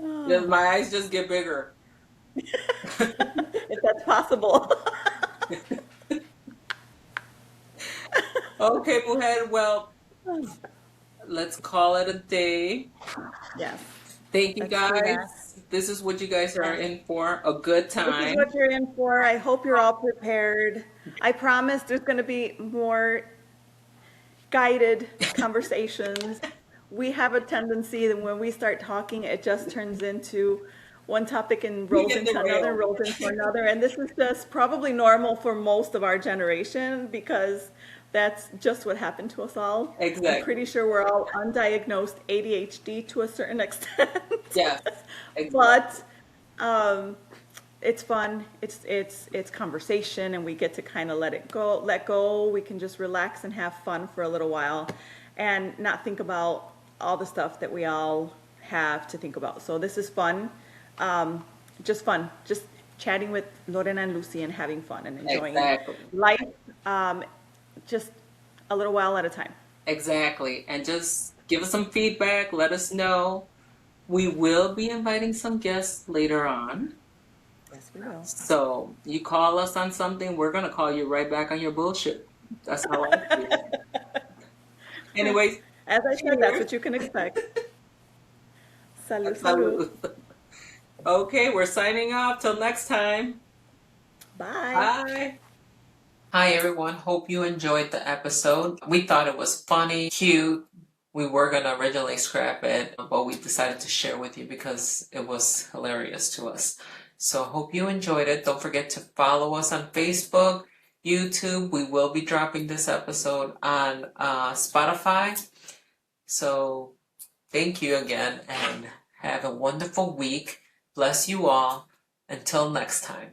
Oh, My eyes just get bigger. if that's possible. Okay, Mujer. Well, let's call it a day. Yes, Thank you let's do that. guys. This is what you guys are Yeah. in for. A good This is time. what you're in for. I hope you're all prepared. I promise there's going to be more guided conversations. We have a tendency that when we start talking, it just turns into one topic and We rolls get into another, derailed. rolls into another. And this is just probably normal for most of our generation because that's just what happened to us all. I'm Exactly. pretty sure we're all undiagnosed ADHD to a certain extent. Yes. Exactly. But um, it's fun. It's conversation, and we get to kind of let go. We can just relax and have fun for a little while, and not think about all the stuff that we all have to think about. So this is fun, just chatting with Lorena and Lucy and having fun and enjoying Exactly. life, just a little while at a time. Exactly. And just give us some feedback. Let us know. We will be inviting some guests later on. Yes, we will. So you call us on something, we're gonna call you right back on your bullshit. That's how I feel. Anyways, As I said, that's cheers. what you can expect. Salud, salud. Salud. Okay, we're signing off. Till next time. Bye. Bye. Hi everyone, hope you enjoyed the episode. We thought it was funny, cute. We were gonna originally scrap it, but we decided to share with you because it was hilarious to us. So hope you enjoyed it. Don't forget to follow us on Facebook, YouTube. We will be dropping this episode on Spotify. So thank you again and have a wonderful week. Bless you all. Until next time.